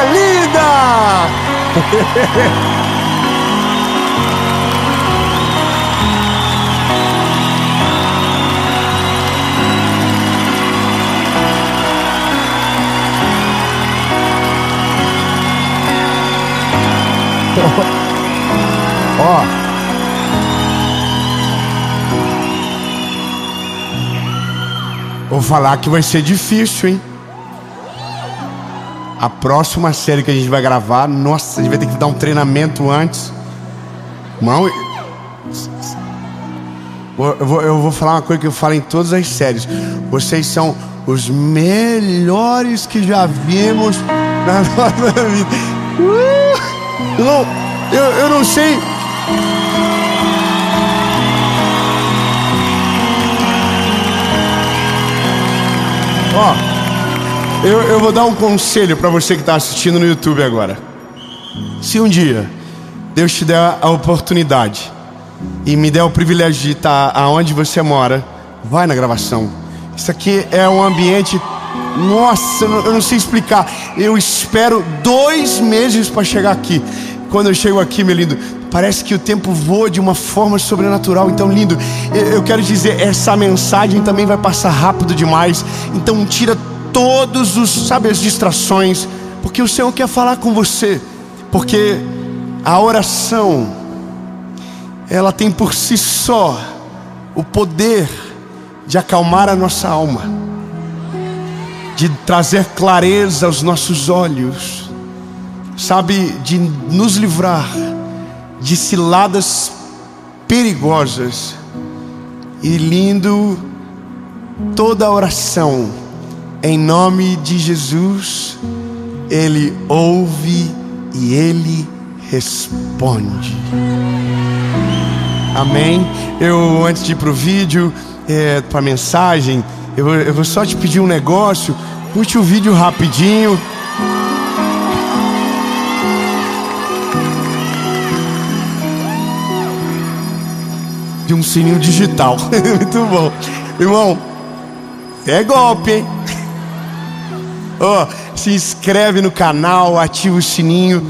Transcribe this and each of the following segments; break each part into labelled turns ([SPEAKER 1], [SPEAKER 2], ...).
[SPEAKER 1] linda! Ó, vou falar que vai ser difícil, hein? A próxima série que a gente vai gravar, nossa, a gente vai ter que dar um treinamento antes. Irmão, eu vou falar uma coisa que eu falo em todas as séries. Vocês são os melhores que já vimos na nossa vida. Eu não sei. Ó, eu vou dar um conselho para você que está assistindo no YouTube agora. Se um dia Deus te der a oportunidade e me der o privilégio de estar aonde você mora, vai na gravação. Isso aqui é um ambiente, nossa, eu não sei explicar. Eu espero 2 meses para chegar aqui. Quando eu chego aqui, meu lindo, parece que o tempo voa de uma forma sobrenatural. Então, lindo, eu quero dizer, essa mensagem também vai passar rápido demais. Então tira todos os, as distrações, porque o Senhor quer falar com você. Porque a oração, ela tem por si só o poder de acalmar a nossa alma, de trazer clareza aos nossos olhos, de nos livrar de ciladas perigosas. E lindo, toda oração em nome de Jesus, Ele ouve e Ele responde. Amém? Eu, antes de ir pro vídeo, para a mensagem, eu vou só te pedir um negócio. Curte o vídeo rapidinho. De um sininho digital. Muito bom. Irmão, é golpe, hein? Se inscreve no canal, ativa o sininho.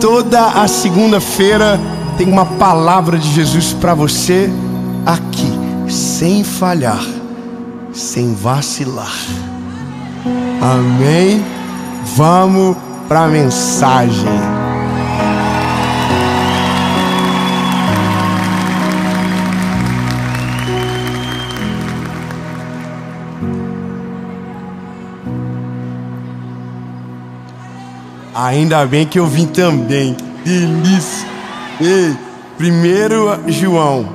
[SPEAKER 1] Toda a segunda-feira tem uma palavra de Jesus para você aqui, sem falhar, sem vacilar. Amém? Vamos para a mensagem. Ainda bem que eu vim também. Delícia. Ei, 1 João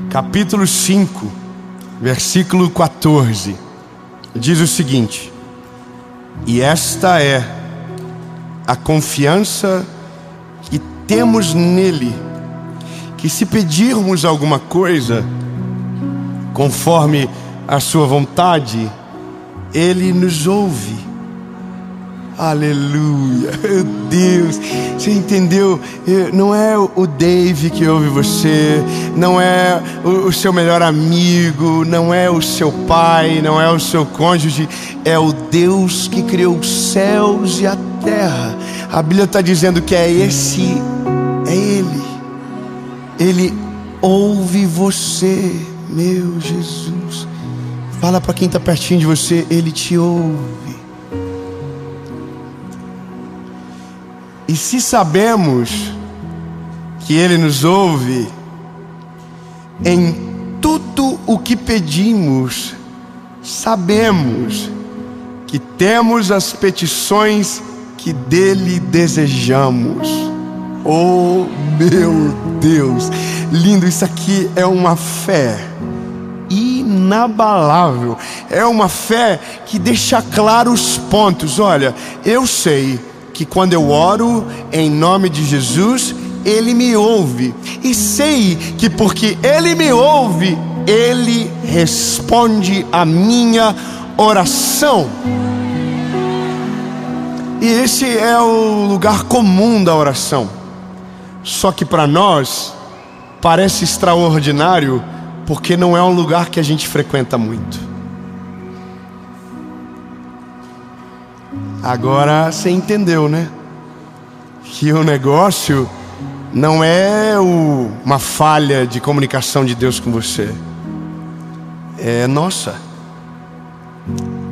[SPEAKER 1] capítulo 5, versículo 14, diz o seguinte: e esta é a confiança que temos nele, que se pedirmos alguma coisa conforme a sua vontade, Ele nos ouve. Aleluia. Meu Deus, você entendeu? Não é o Dave que ouve você, não é o seu melhor amigo, não é o seu pai, não é o seu cônjuge, é o Deus que criou os céus e a terra. A Bíblia está dizendo que é Ele. Ele ouve você. Meu Jesus, fala para quem está pertinho de você, Ele te ouve. E se sabemos que Ele nos ouve, em tudo o que pedimos, sabemos que temos as petições que dele desejamos. Oh meu Deus, lindo, isso aqui é uma fé inabalável, é uma fé que deixa claro os pontos. Olha, eu sei que quando eu oro em nome de Jesus, Ele me ouve, e sei que porque Ele me ouve, Ele responde a minha oração. E esse é o lugar comum da oração. Só que para nós parece extraordinário porque não é um lugar que a gente frequenta muito. Agora você entendeu, né? Que o negócio não é uma falha de comunicação de Deus com você. É nossa.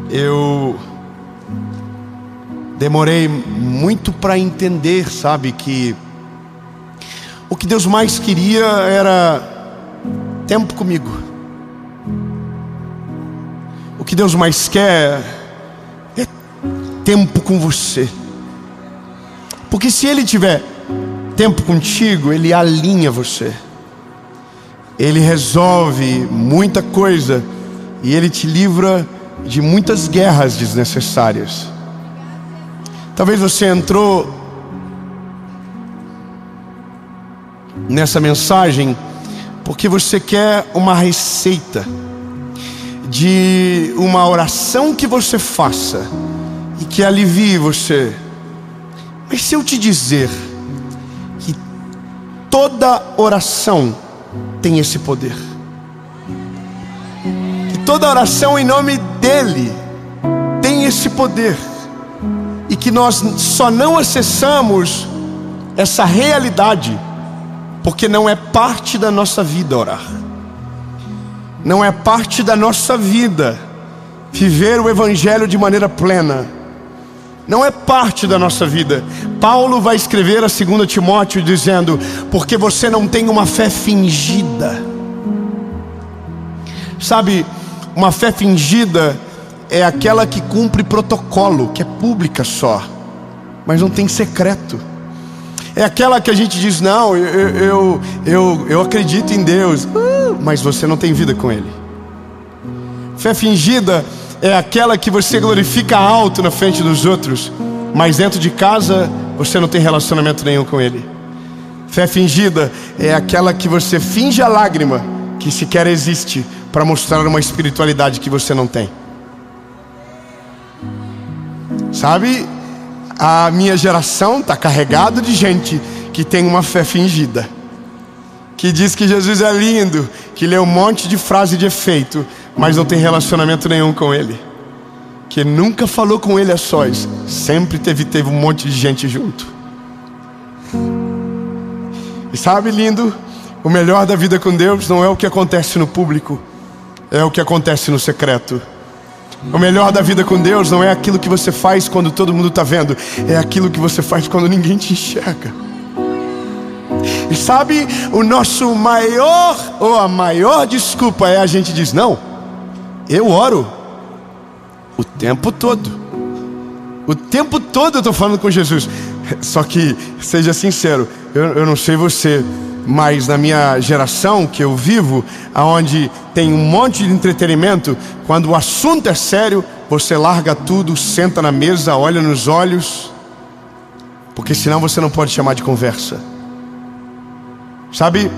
[SPEAKER 1] Eu demorei muito para entender, sabe, que o que Deus mais queria era tempo comigo. O que Deus mais quer é tempo com você. Porque se Ele tiver tempo contigo, Ele alinha você, Ele resolve muita coisa e Ele te livra de muitas guerras desnecessárias. Talvez você entrou nessa mensagem porque você quer uma receita de uma oração que você faça e que alivie você. Mas se eu te dizer que toda oração tem esse poder, que toda oração em nome dEle tem esse poder, e que nós só não acessamos essa realidade porque não é parte da nossa vida orar. Não é parte da nossa vida viver o Evangelho de maneira plena. Não é parte da nossa vida. Paulo vai escrever a 2 Timóteo dizendo: porque você não tem uma fé fingida. Sabe, uma fé fingida é aquela que cumpre protocolo, que é pública só, mas não tem secreto. É aquela que a gente diz: não, eu acredito em Deus, mas você não tem vida com Ele. Fé fingida é aquela que você glorifica alto na frente dos outros, mas dentro de casa você não tem relacionamento nenhum com Ele. Fé fingida é aquela que você finge a lágrima que sequer existe para mostrar uma espiritualidade que você não tem. Sabe, a minha geração está carregada de gente que tem uma fé fingida, que diz que Jesus é lindo, que lê um monte de frase de efeito, mas não tem relacionamento nenhum com Ele, que nunca falou com Ele a sós, sempre teve um monte de gente junto. E sabe, lindo, o melhor da vida com Deus não é o que acontece no público, é o que acontece no secreto. O melhor da vida com Deus não é aquilo que você faz quando todo mundo está vendo, é aquilo que você faz quando ninguém te enxerga. E sabe, o nosso maior, ou a maior desculpa é a gente diz: não, eu oro o tempo todo. O tempo todo eu estou falando com Jesus. Só que, seja sincero, eu não sei você, mas na minha geração que eu vivo, aonde tem um monte de entretenimento, quando o assunto é sério, você larga tudo, senta na mesa, olha nos olhos, porque senão você não pode chamar de conversa. Sabe,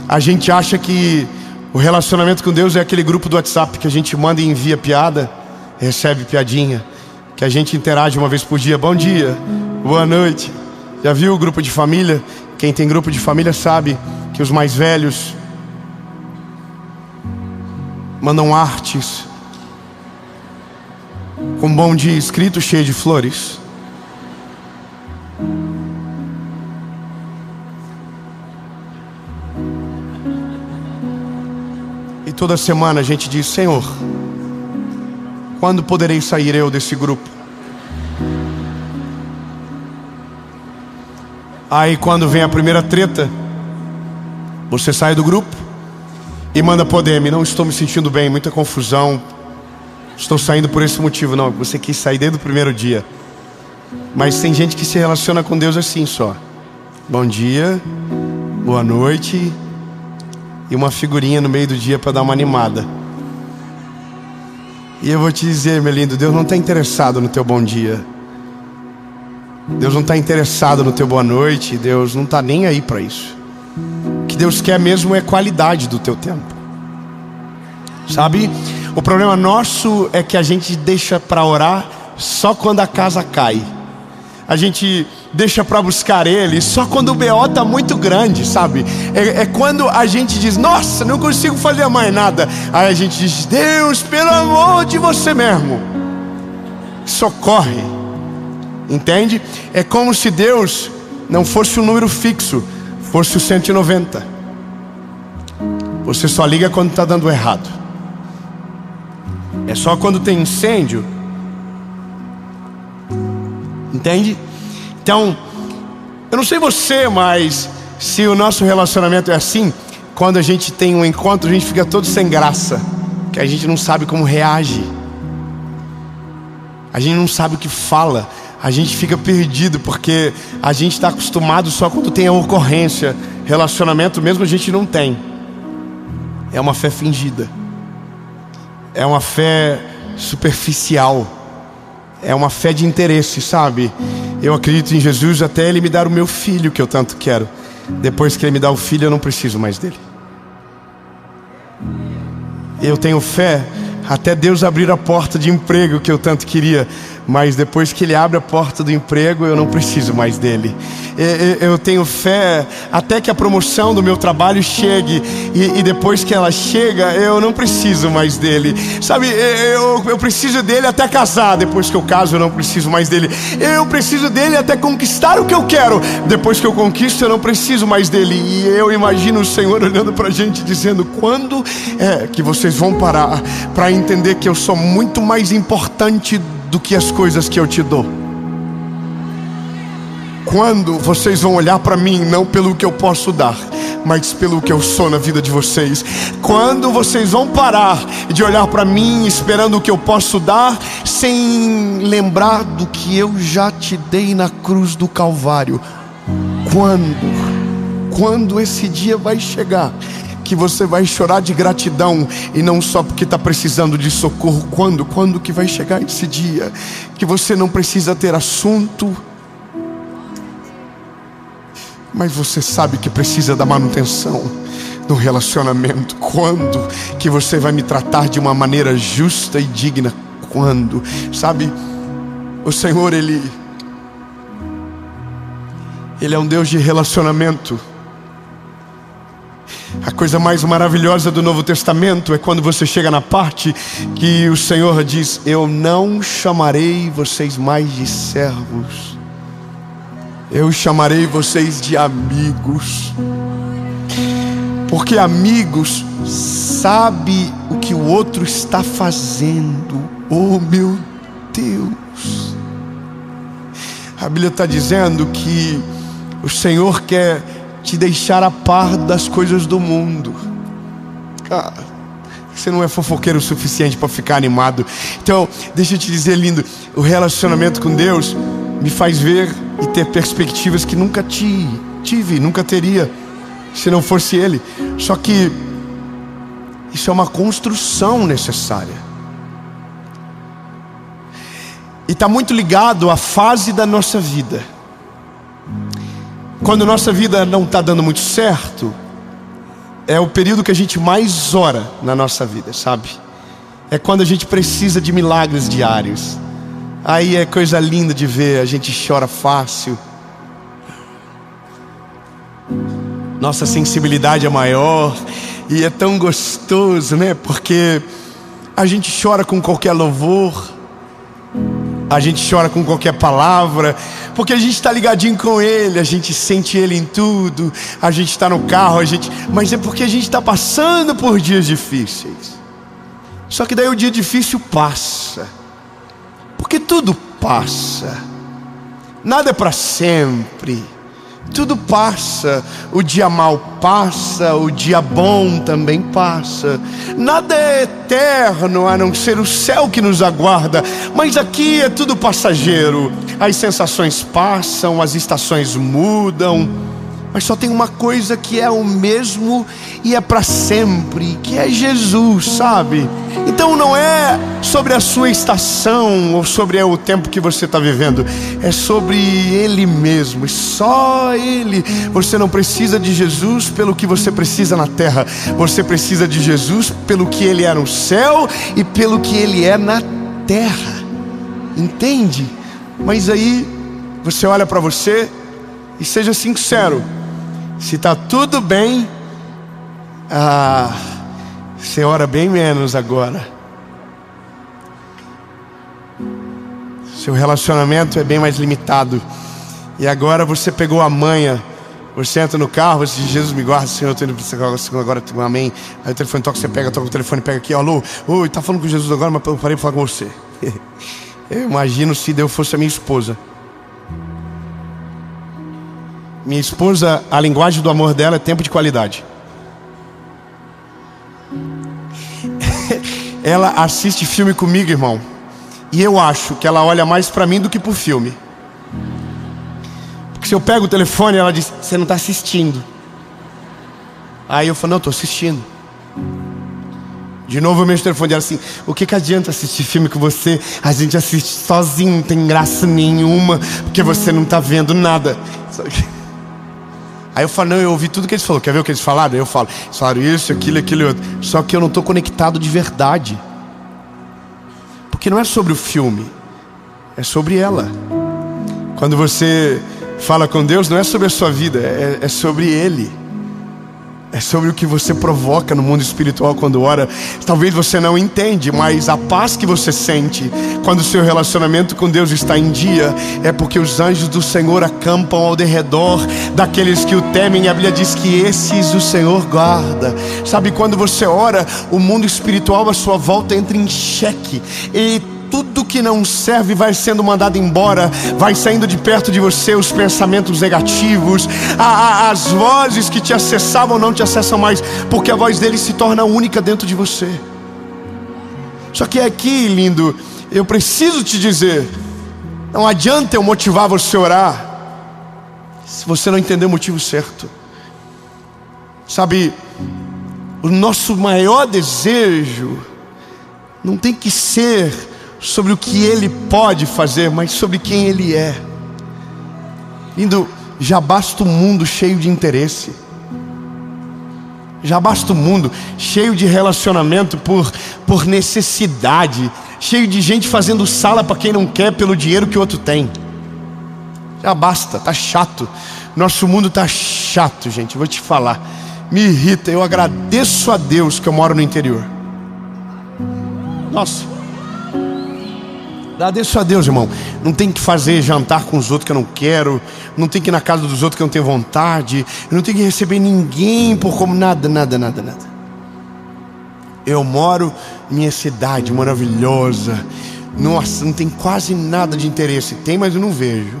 [SPEAKER 1] a gente acha que o relacionamento com Deus é aquele grupo do WhatsApp que a gente manda e envia piada, recebe piadinha, que a gente interage uma vez por dia: bom dia, boa noite. Já viu o grupo de família? Quem tem grupo de família sabe que os mais velhos mandam artes com bom dia escrito, cheio de flores. E toda semana a gente diz: Senhor, quando poderei sair eu desse grupo? Aí quando vem a primeira treta, você sai do grupo e manda pro DM: não estou me sentindo bem, muita confusão, estou saindo por esse motivo. Não, você quis sair desde o primeiro dia. Mas tem gente que se relaciona com Deus assim só: bom dia, boa noite, e uma figurinha no meio do dia para dar uma animada. E eu vou te dizer, meu lindo, Deus não está interessado no teu bom dia, Deus não está interessado no teu boa noite, Deus não está nem aí para isso. O que Deus quer mesmo é qualidade do teu tempo. Sabe, o problema nosso é que a gente deixa para orar só quando a casa cai. A gente deixa para buscar Ele só quando o BO tá muito grande, sabe? É quando a gente diz: nossa, não consigo fazer mais nada. Aí a gente diz: Deus, pelo amor de você mesmo, socorre. Entende? É como se Deus não fosse um número fixo, fosse o 190. Você só liga quando está dando errado. É só quando tem incêndio. Entende? Então, eu não sei você, mas se o nosso relacionamento é assim, quando a gente tem um encontro, a gente fica todo sem graça, que a gente não sabe como reage, a gente não sabe o que fala, a gente fica perdido, porque a gente está acostumado só quando tem a ocorrência. Relacionamento mesmo a gente não tem. É uma fé fingida, é uma fé superficial, é uma fé de interesse, sabe? Eu acredito em Jesus até Ele me dar o meu filho que eu tanto quero. Depois que Ele me dá o filho, eu não preciso mais dele. Eu tenho fé até Deus abrir a porta de emprego que eu tanto queria, mas depois que Ele abre a porta do emprego, eu não preciso mais dele. Eu tenho fé até que a promoção do meu trabalho chegue, e depois que ela chega, eu não preciso mais dele. Sabe, eu preciso dele até casar. Depois que eu caso, eu não preciso mais dele. Eu preciso dele até conquistar o que eu quero. Depois que eu conquisto, eu não preciso mais dele. E eu imagino o Senhor olhando pra gente dizendo: quando é que vocês vão parar para entender que eu sou muito mais importante do que as coisas que eu te dou? Quando vocês vão olhar para mim não pelo que eu posso dar, mas pelo que eu sou na vida de vocês? Quando vocês vão parar de olhar para mim esperando o que eu posso dar, sem lembrar do que eu já te dei na cruz do Calvário? Quando esse dia vai chegar que você vai chorar de gratidão, e não só porque está precisando de socorro? Quando que vai chegar esse dia que você não precisa ter assunto, mas você sabe que precisa da manutenção no relacionamento? Quando que você vai me tratar de uma maneira justa e digna? Quando? Sabe, o Senhor, Ele é um Deus de relacionamento. A coisa mais maravilhosa do Novo Testamento é quando você chega na parte que o Senhor diz: eu não chamarei vocês mais de servos, eu chamarei vocês de amigos. Porque amigos sabe o que o outro está fazendo. Oh meu Deus! A Bíblia está dizendo que o Senhor quer te deixar a par das coisas do mundo. Cara, você não é fofoqueiro o suficiente para ficar animado. Então, deixa eu te dizer, lindo, o relacionamento com Deus me faz ver e ter perspectivas que nunca tive, nunca teria se não fosse Ele. Só que isso é uma construção necessária, e está muito ligado à fase da nossa vida. Quando nossa vida não está dando muito certo, é o período que a gente mais ora na nossa vida, sabe? É quando a gente precisa de milagres diários. Aí é coisa linda de ver, a gente chora fácil, nossa sensibilidade é maior, e é tão gostoso, né? Porque a gente chora com qualquer louvor, a gente chora com qualquer palavra, porque a gente está ligadinho com Ele, a gente sente Ele em tudo. A gente está no carro, mas é porque a gente está passando por dias difíceis. Só que daí o dia difícil passa, porque tudo passa, nada é para sempre, tudo passa. O dia mau passa, o dia bom também passa. Nada é eterno a não ser o céu que nos aguarda. Mas aqui é tudo passageiro. As sensações passam, as estações mudam, mas só tem uma coisa que é o mesmo e é para sempre, que é Jesus, sabe? Então não é sobre a sua estação ou sobre o tempo que você está vivendo, é sobre Ele mesmo, e só Ele. Você não precisa de Jesus pelo que você precisa na terra, você precisa de Jesus pelo que Ele é no céu e pelo que Ele é na terra, entende? Mas aí você olha para você e seja sincero. Se está tudo bem, você ora bem menos agora. Seu relacionamento é bem mais limitado. E agora você pegou a manha. Você entra no carro, você diz: Jesus me guarda, Senhor, eu estou indo para você agora, amém. Aí o telefone toca, você pega, toca o telefone, pega aqui, alô, oi, tá falando com Jesus agora, mas eu parei para falar com você. Eu imagino se Deus fosse a minha esposa. Minha esposa, a linguagem do amor dela é tempo de qualidade. Ela assiste filme comigo, irmão, e eu acho que ela olha mais para mim do que pro filme. Porque se eu pego o telefone, ela diz: você não está assistindo. Aí eu falo: não, estou assistindo. De novo eu mexo o telefone dela assim: o que adianta assistir filme com você? A gente assiste sozinho, não tem graça nenhuma, porque você não está vendo nada. Aí eu falo: não, eu ouvi tudo que eles falaram. Quer ver o que eles falaram? Eu falo: eles falaram isso, aquilo e outro. Só que eu não estou conectado de verdade. Porque não é sobre o filme, é sobre ela. Quando você fala com Deus, não é sobre a sua vida, é sobre Ele. É sobre o que você provoca no mundo espiritual quando ora. Talvez você não entende, mas a paz que você sente quando o seu relacionamento com Deus está em dia é porque os anjos do Senhor acampam ao derredor daqueles que o temem. E a Bíblia diz que esses o Senhor guarda. Sabe, quando você ora, o mundo espiritual à sua volta entra em xeque. E tudo que não serve vai sendo mandado embora. Vai saindo de perto de você os pensamentos negativos. As vozes que te acessavam não te acessam mais, porque a voz dele se torna única dentro de você. Só que aqui, lindo, eu preciso te dizer: não adianta eu motivar você a orar se você não entender o motivo certo. Sabe, o nosso maior desejo não tem que ser sobre o que Ele pode fazer, mas sobre quem Ele é. Lindo, já basta o mundo cheio de interesse. Já basta o mundo cheio de relacionamento por necessidade. Cheio de gente fazendo sala para quem não quer pelo dinheiro que o outro tem. Já basta, tá chato. Nosso mundo tá chato, gente, vou te falar. Me irrita, eu agradeço a Deus que eu moro no interior. Nossa, agradeço a Deus, irmão. Não tem que fazer jantar com os outros que eu não quero. Não tem que ir na casa dos outros que eu não tenho vontade. Eu não tenho que receber ninguém por como nada. Eu moro em minha cidade maravilhosa. Nossa, não tem quase nada de interesse. Tem, mas eu não vejo.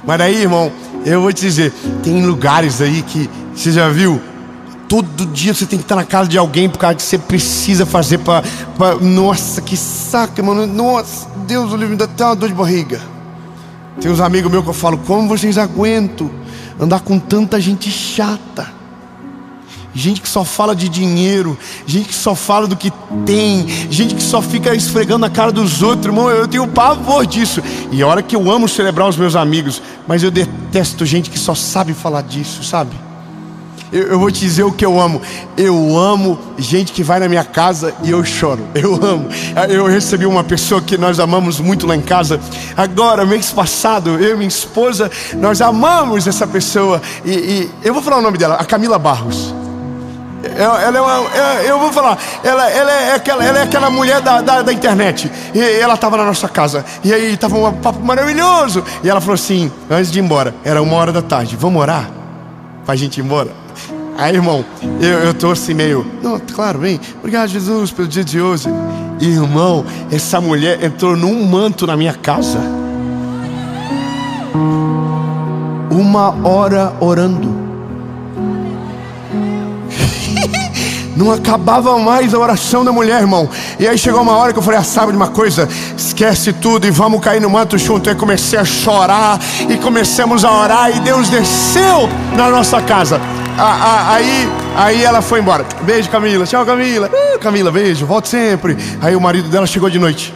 [SPEAKER 1] Mas aí, irmão, eu vou te dizer, tem lugares aí que você já viu. Todo dia você tem que estar na casa de alguém por causa que você precisa fazer pra... Nossa, que saco, mano. Nossa, Deus, o livro ainda tem uma dor de barriga. Tem uns amigos meus que eu falo: como vocês aguentam andar com tanta gente chata? Gente que só fala de dinheiro, gente que só fala do que tem, gente que só fica esfregando na cara dos outros. Irmão, eu tenho pavor disso. E a hora que eu amo celebrar os meus amigos, mas eu detesto gente que só sabe falar disso, sabe? Eu vou te dizer o que eu amo. Eu amo gente que vai na minha casa e eu choro. Eu amo. Eu recebi uma pessoa que nós amamos muito lá em casa. Agora, mês passado, eu e minha esposa, nós amamos essa pessoa. E eu vou falar o nome dela, a Camila Barros. Ela é uma, eu vou falar, ela é aquela mulher da internet. E ela estava na nossa casa. E aí estava um papo maravilhoso. E ela falou assim, antes de ir embora, era 1h da tarde: vamos orar pra gente ir embora? Aí, irmão, eu tô assim meio... Não, claro, vem. Obrigado, Jesus, pelo dia de hoje. Irmão, essa mulher entrou num manto na minha casa. 1 hora orando. Não acabava mais a oração da mulher, irmão. E aí chegou uma hora que eu falei: sabe de uma coisa? Esquece tudo e vamos cair no manto junto. Aí comecei a chorar e começamos a orar. E Deus desceu na nossa casa. Aí ela foi embora. Beijo, Camila. Tchau, Camila. Camila, beijo, volto sempre. Aí o marido dela chegou de noite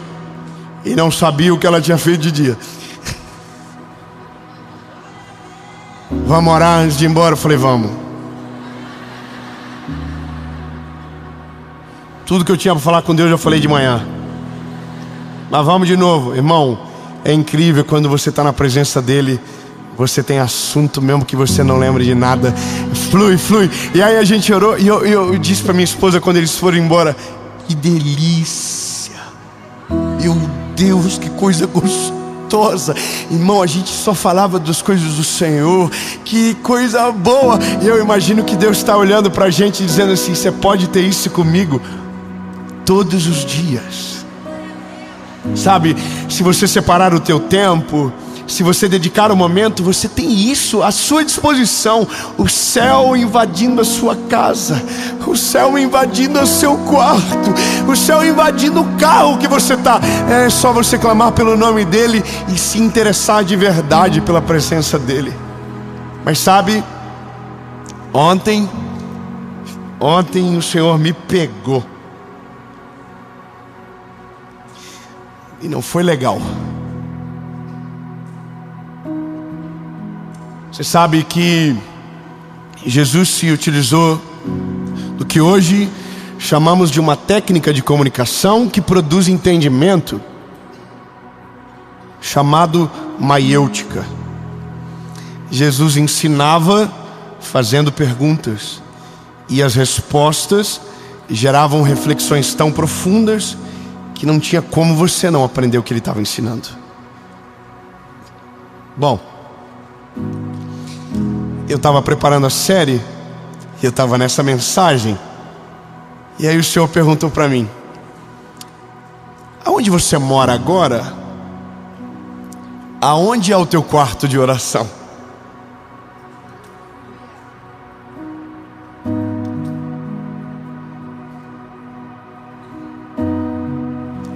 [SPEAKER 1] e não sabia o que ela tinha feito de dia. Vamos orar antes de ir embora? Eu falei: vamos. Tudo que eu tinha para falar com Deus eu falei de manhã. Mas vamos de novo, irmão. é incrível quando você está na presença dele. Você tem assunto mesmo que você não lembra de nada. Flui. E aí a gente orou e eu disse para minha esposa quando eles foram embora: que delícia! Meu Deus, que coisa gostosa! Irmão, a gente só falava das coisas do Senhor. Que coisa boa! E eu imagino que Deus está olhando para a gente dizendo assim: você pode ter isso comigo todos os dias. Sabe, se você separar o teu tempo, se você dedicar um momento, você tem isso à sua disposição. O céu invadindo a sua casa, o céu invadindo o seu quarto, o céu invadindo o carro que você está. É só você clamar pelo nome dele e se interessar de verdade pela presença dele. Mas sabe, ontem o Senhor me pegou e não foi legal. Você sabe que Jesus se utilizou do que hoje chamamos de uma técnica de comunicação que produz entendimento, chamado maiêutica. Jesus ensinava fazendo perguntas, e as respostas geravam reflexões tão profundas que não tinha como você não aprender o que ele estava ensinando. Bom, eu estava preparando a série, e eu estava nessa mensagem, e aí o Senhor perguntou para mim: aonde você mora agora? Aonde é o teu quarto de oração?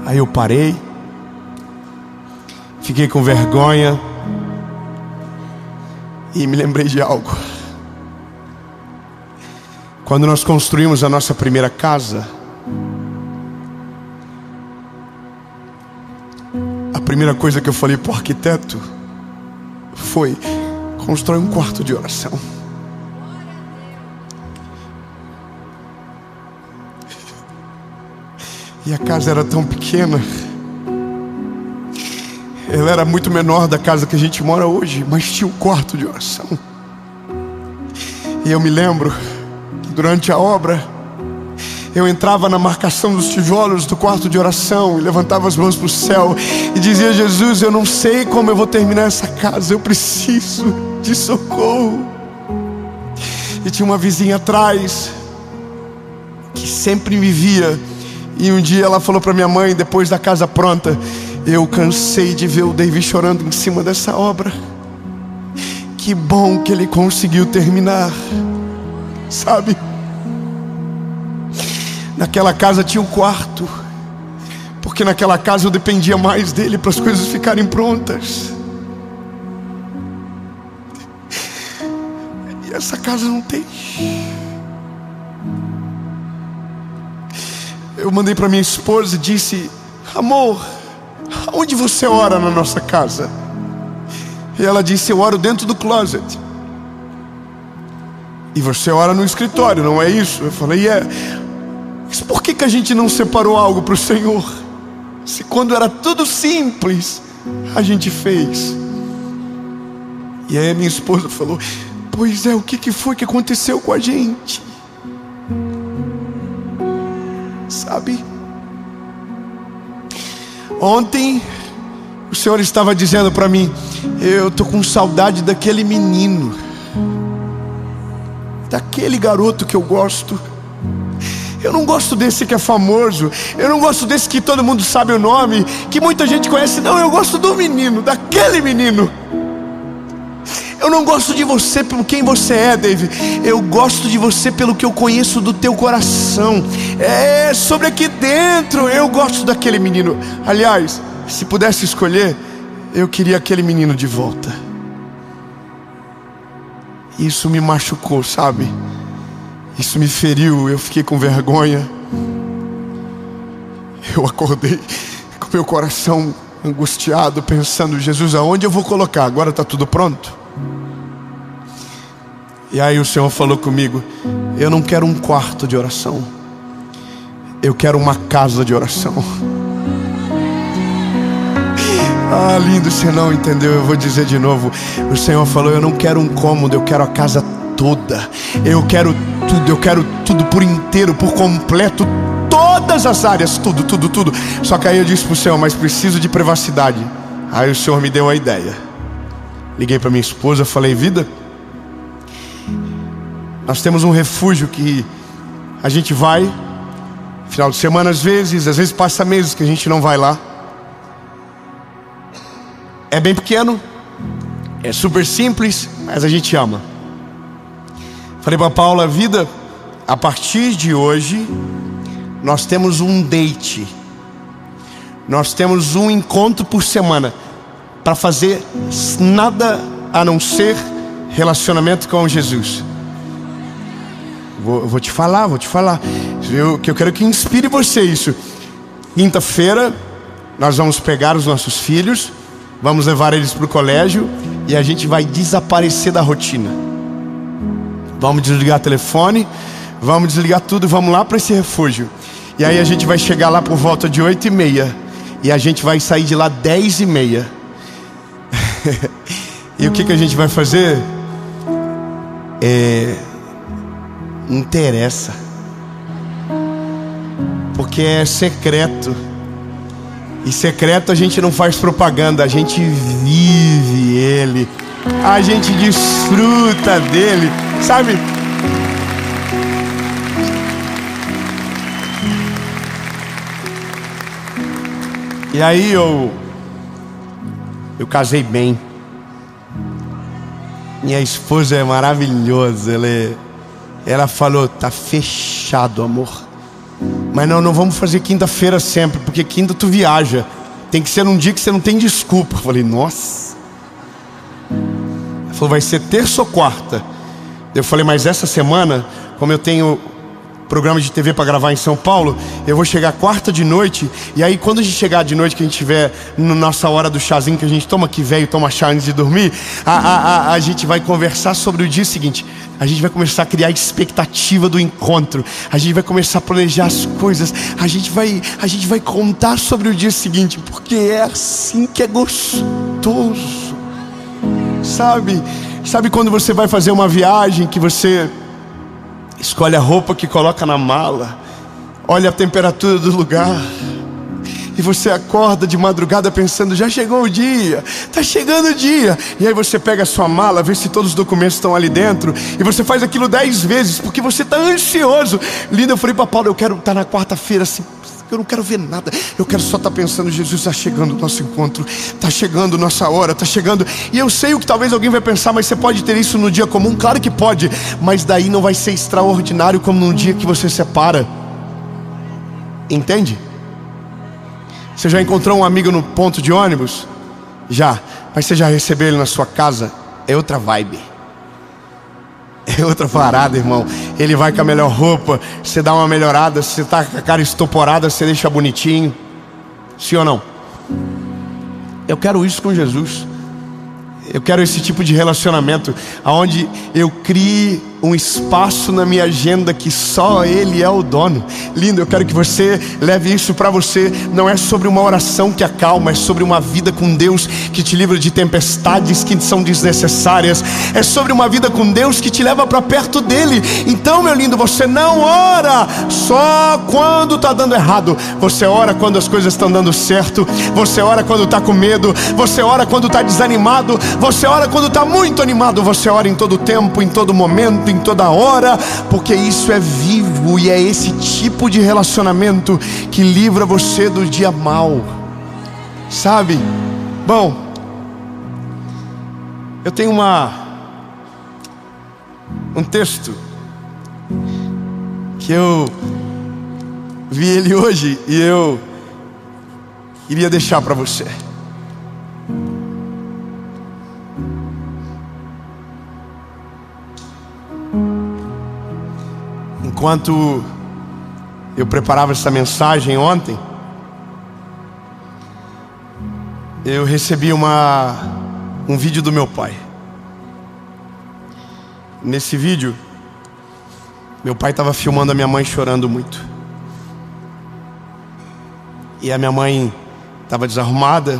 [SPEAKER 1] Aí eu parei, fiquei com vergonha e me lembrei de algo. Quando nós construímos a nossa primeira casa, a primeira coisa que eu falei para o arquiteto foi: constrói um quarto de oração. E a casa era tão pequena, ela era muito menor da casa que a gente mora hoje, mas tinha um quarto de oração. E eu me lembro que durante a obra eu entrava na marcação dos tijolos do quarto de oração e levantava as mãos para o céu e dizia: Jesus, eu não sei como eu vou terminar essa casa, eu preciso de socorro. E tinha uma vizinha atrás que sempre me via, e um dia ela falou para minha mãe, depois da casa pronta: eu cansei de ver o David chorando em cima dessa obra. Que bom que ele conseguiu terminar. Sabe, naquela casa tinha um quarto, porque naquela casa eu dependia mais dele para as coisas ficarem prontas. E essa casa não tem. Eu mandei para minha esposa e disse: amor, aonde você ora na nossa casa? E ela disse: eu oro dentro do closet. E você ora no escritório, não é isso? Eu falei: é. Mas por que a gente não separou algo para o Senhor? Se quando era tudo simples, a gente fez. E aí minha esposa falou: pois é, o que foi que aconteceu com a gente? Sabe, ontem o Senhor estava dizendo para mim: eu estou com saudade daquele menino, daquele garoto que eu gosto. Eu não gosto desse que é famoso, eu não gosto desse que todo mundo sabe o nome, que muita gente conhece. Não, eu gosto do menino, daquele menino. Eu não gosto de você pelo quem você é, David. Eu gosto de você pelo que eu conheço do teu coração. É sobre aqui dentro. Eu gosto daquele menino. Aliás, se pudesse escolher, eu queria aquele menino de volta. Isso me machucou, sabe? Isso me feriu. Eu fiquei com vergonha. Eu acordei com meu coração angustiado, pensando: Jesus, aonde eu vou colocar? Agora está tudo pronto. E aí o Senhor falou comigo: eu não quero um quarto de oração, eu quero uma casa de oração. Ah, lindo, você não entendeu, eu vou dizer de novo. O Senhor falou: eu não quero um cômodo, eu quero a casa toda. Eu quero tudo por inteiro, por completo, todas as áreas, tudo. Só que aí eu disse pro Senhor: mas preciso de privacidade. Aí o Senhor me deu a ideia. Liguei para minha esposa, falei: vida, nós temos um refúgio que a gente vai final de semana às vezes passa meses que a gente não vai lá. É bem pequeno, é super simples, mas a gente ama. Falei para Paula: vida, a partir de hoje nós temos um date, nós temos um encontro por semana para fazer nada a não ser relacionamento com Jesus. Vou te falar, que eu quero que inspire você isso. Quinta-feira nós vamos pegar os nossos filhos, vamos levar eles para o colégio e a gente vai desaparecer da rotina. Vamos desligar o telefone, vamos desligar tudo, vamos lá para esse refúgio. E aí a gente vai chegar lá por volta de 8h30 e a gente vai sair de lá 10h30. E o que a gente vai fazer? Não interessa, porque é secreto. E secreto a gente não faz propaganda, a gente vive ele, a gente desfruta dele, sabe? E aí eu casei bem. Minha esposa é maravilhosa. Ela falou: tá fechado, amor. Mas não vamos fazer quinta-feira sempre, porque quinta tu viaja. Tem que ser um dia que você não tem desculpa. Eu falei: nossa. Ela falou: vai ser terça ou quarta. Eu falei: mas essa semana, como eu tenho programa de TV para gravar em São Paulo, eu vou chegar quarta de noite. E aí quando a gente chegar de noite, que a gente tiver na nossa hora do chazinho que a gente toma, que velho toma chá antes de dormir, a gente vai conversar sobre o dia seguinte. A gente vai começar a criar a expectativa do encontro. A gente vai começar a planejar as coisas. A gente vai contar sobre o dia seguinte, porque é assim que é gostoso. Sabe quando você vai fazer uma viagem, que você escolhe a roupa que coloca na mala, olha a temperatura do lugar, e você acorda de madrugada pensando: já chegou o dia, tá chegando o dia. E aí você pega a sua mala, vê se todos os documentos estão ali dentro, e você faz aquilo 10 vezes, porque você tá ansioso. Linda, eu falei para Paulo: eu quero estar na quarta-feira assim, eu não quero ver nada, eu quero só estar pensando: Jesus, está chegando o nosso encontro, está chegando nossa hora, está chegando. E eu sei o que talvez alguém vai pensar: mas você pode ter isso no dia comum? Claro que pode, mas daí não vai ser extraordinário como num dia que você separa. Entende? Você já encontrou um amigo no ponto de ônibus? Já. Mas você já recebeu ele na sua casa? É outra vibe, é outra parada, irmão. Ele vai com a melhor roupa, você dá uma melhorada. Se você tá com a cara estoporada, você deixa bonitinho. Sim ou não? Eu quero isso com Jesus. Eu quero esse tipo de relacionamento, onde eu crie um espaço na minha agenda que só Ele é o dono. Lindo, eu quero que você leve isso para você. Não é sobre uma oração que acalma, é sobre uma vida com Deus que te livra de tempestades que são desnecessárias. É sobre uma vida com Deus que te leva para perto dEle. Então, meu lindo, você não ora só quando está dando errado. Você ora quando as coisas estão dando certo. Você ora quando está com medo. Você ora quando está desanimado. Você ora quando está muito animado. Você ora em todo tempo, em todo momento, em toda hora, porque isso é vivo. E é esse tipo de relacionamento que livra você do dia mau, sabe? Bom, eu tenho um texto que eu vi ele hoje e eu queria deixar para você. Enquanto eu preparava essa mensagem ontem, eu recebi um vídeo do meu pai. Nesse vídeo, meu pai estava filmando a minha mãe chorando muito. E a minha mãe estava desarrumada,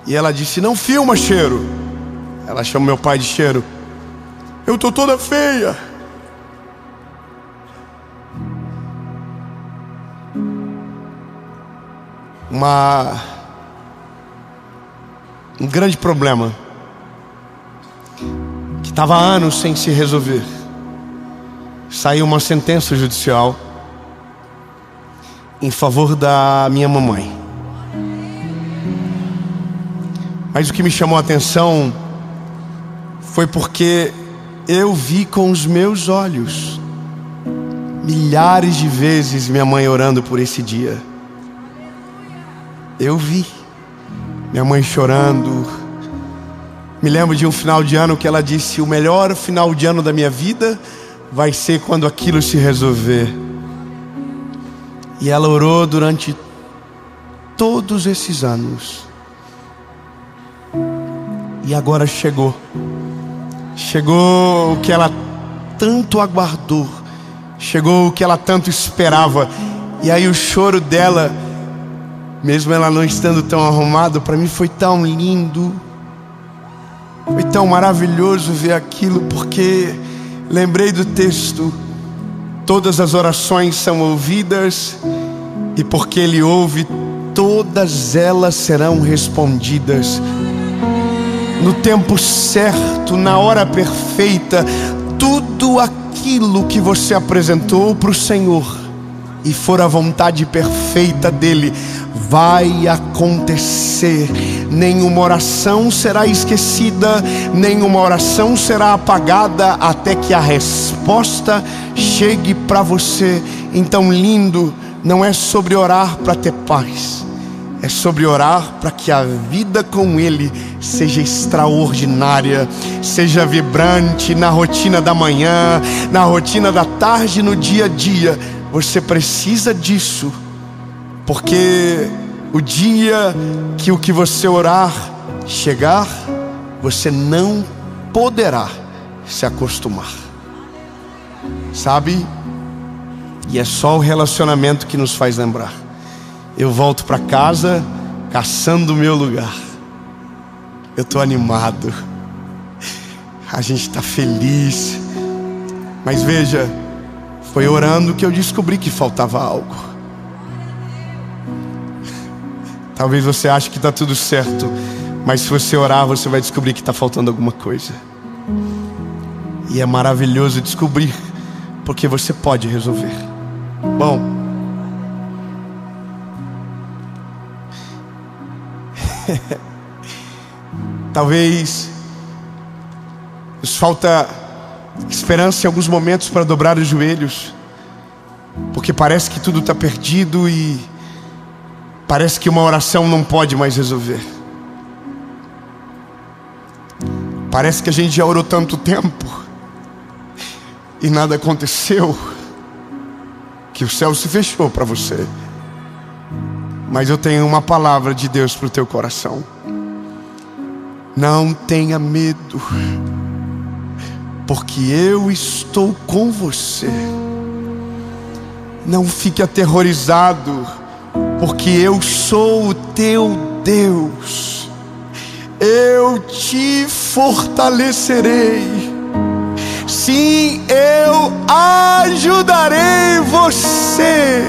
[SPEAKER 1] E ela disse: não filma, Cheiro. Ela chama meu pai de Cheiro. Eu tô toda feia. Um grande problema que estava há anos sem se resolver. Saiu uma sentença judicial em favor da minha mamãe. Mas o que me chamou a atenção foi porque eu vi com os meus olhos milhares de vezes minha mãe orando por esse dia. Eu vi minha mãe chorando. Me lembro de um final de ano que ela disse: o melhor final de ano da minha vida vai ser quando aquilo se resolver. E ela orou durante todos esses anos. E agora chegou o que ela tanto aguardou, chegou o que ela tanto esperava. E aí o choro dela, mesmo ela não estando tão arrumada, para mim foi tão lindo, foi tão maravilhoso ver aquilo, porque lembrei do texto: todas as orações são ouvidas, e porque Ele ouve, todas elas serão respondidas. No tempo certo, na hora perfeita, tudo aquilo que você apresentou para o Senhor e for a vontade perfeita dEle, vai acontecer. Nenhuma oração será esquecida, nenhuma oração será apagada, até que a resposta chegue para você. Então, lindo, não é sobre orar para ter paz, é sobre orar para que a vida com Ele seja extraordinária, seja vibrante na rotina da manhã, na rotina da tarde, no dia a dia. Você precisa disso, porque o dia que o que você orar chegar, você não poderá se acostumar, sabe? E é só o relacionamento que nos faz lembrar. Eu volto para casa caçando o meu lugar. Eu estou animado, a gente está feliz. Mas veja, foi orando que eu descobri que faltava algo. Talvez você ache que está tudo certo, mas se você orar, você vai descobrir que está faltando alguma coisa. E é maravilhoso descobrir, porque você pode resolver. Bom, talvez nos falta esperança em alguns momentos para dobrar os joelhos, porque parece que tudo está perdido e parece que uma oração não pode mais resolver. Parece que a gente já orou tanto tempo e nada aconteceu, que o céu se fechou para você. Mas eu tenho uma palavra de Deus para o teu coração: não tenha medo, porque eu estou com você. Não fique aterrorizado, porque eu sou o teu Deus. Eu te fortalecerei. Sim, eu ajudarei você.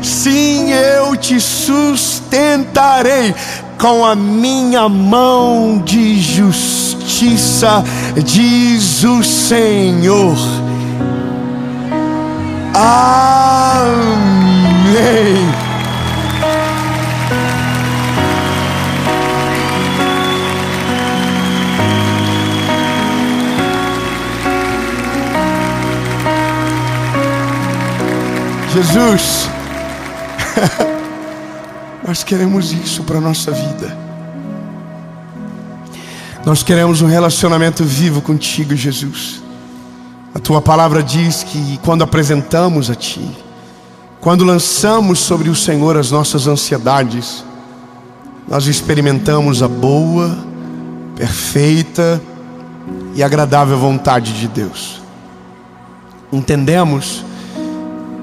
[SPEAKER 1] Sim, eu te sustentarei com a minha mão de justiça, diz o Senhor. Amém. Jesus, nós queremos isso para a nossa vida. Nós queremos um relacionamento vivo contigo, Jesus. A tua palavra diz que quando apresentamos a ti, quando lançamos sobre o Senhor as nossas ansiedades, nós experimentamos a boa, perfeita e agradável vontade de Deus. Entendemos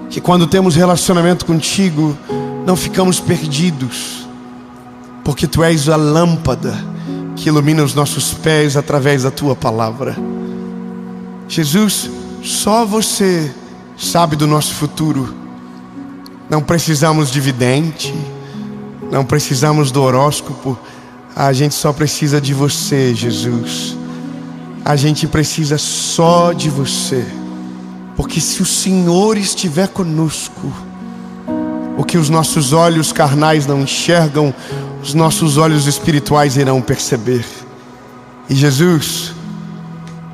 [SPEAKER 1] que quando temos relacionamento contigo, não ficamos perdidos, porque Tu és a lâmpada que ilumina os nossos pés através da Tua palavra. Jesus, só Você sabe do nosso futuro. Não precisamos de vidente, não precisamos do horóscopo. A gente só precisa de Você, Jesus. A gente precisa só de Você, porque se o Senhor estiver conosco, o que os nossos olhos carnais não enxergam, os nossos olhos espirituais irão perceber. E Jesus,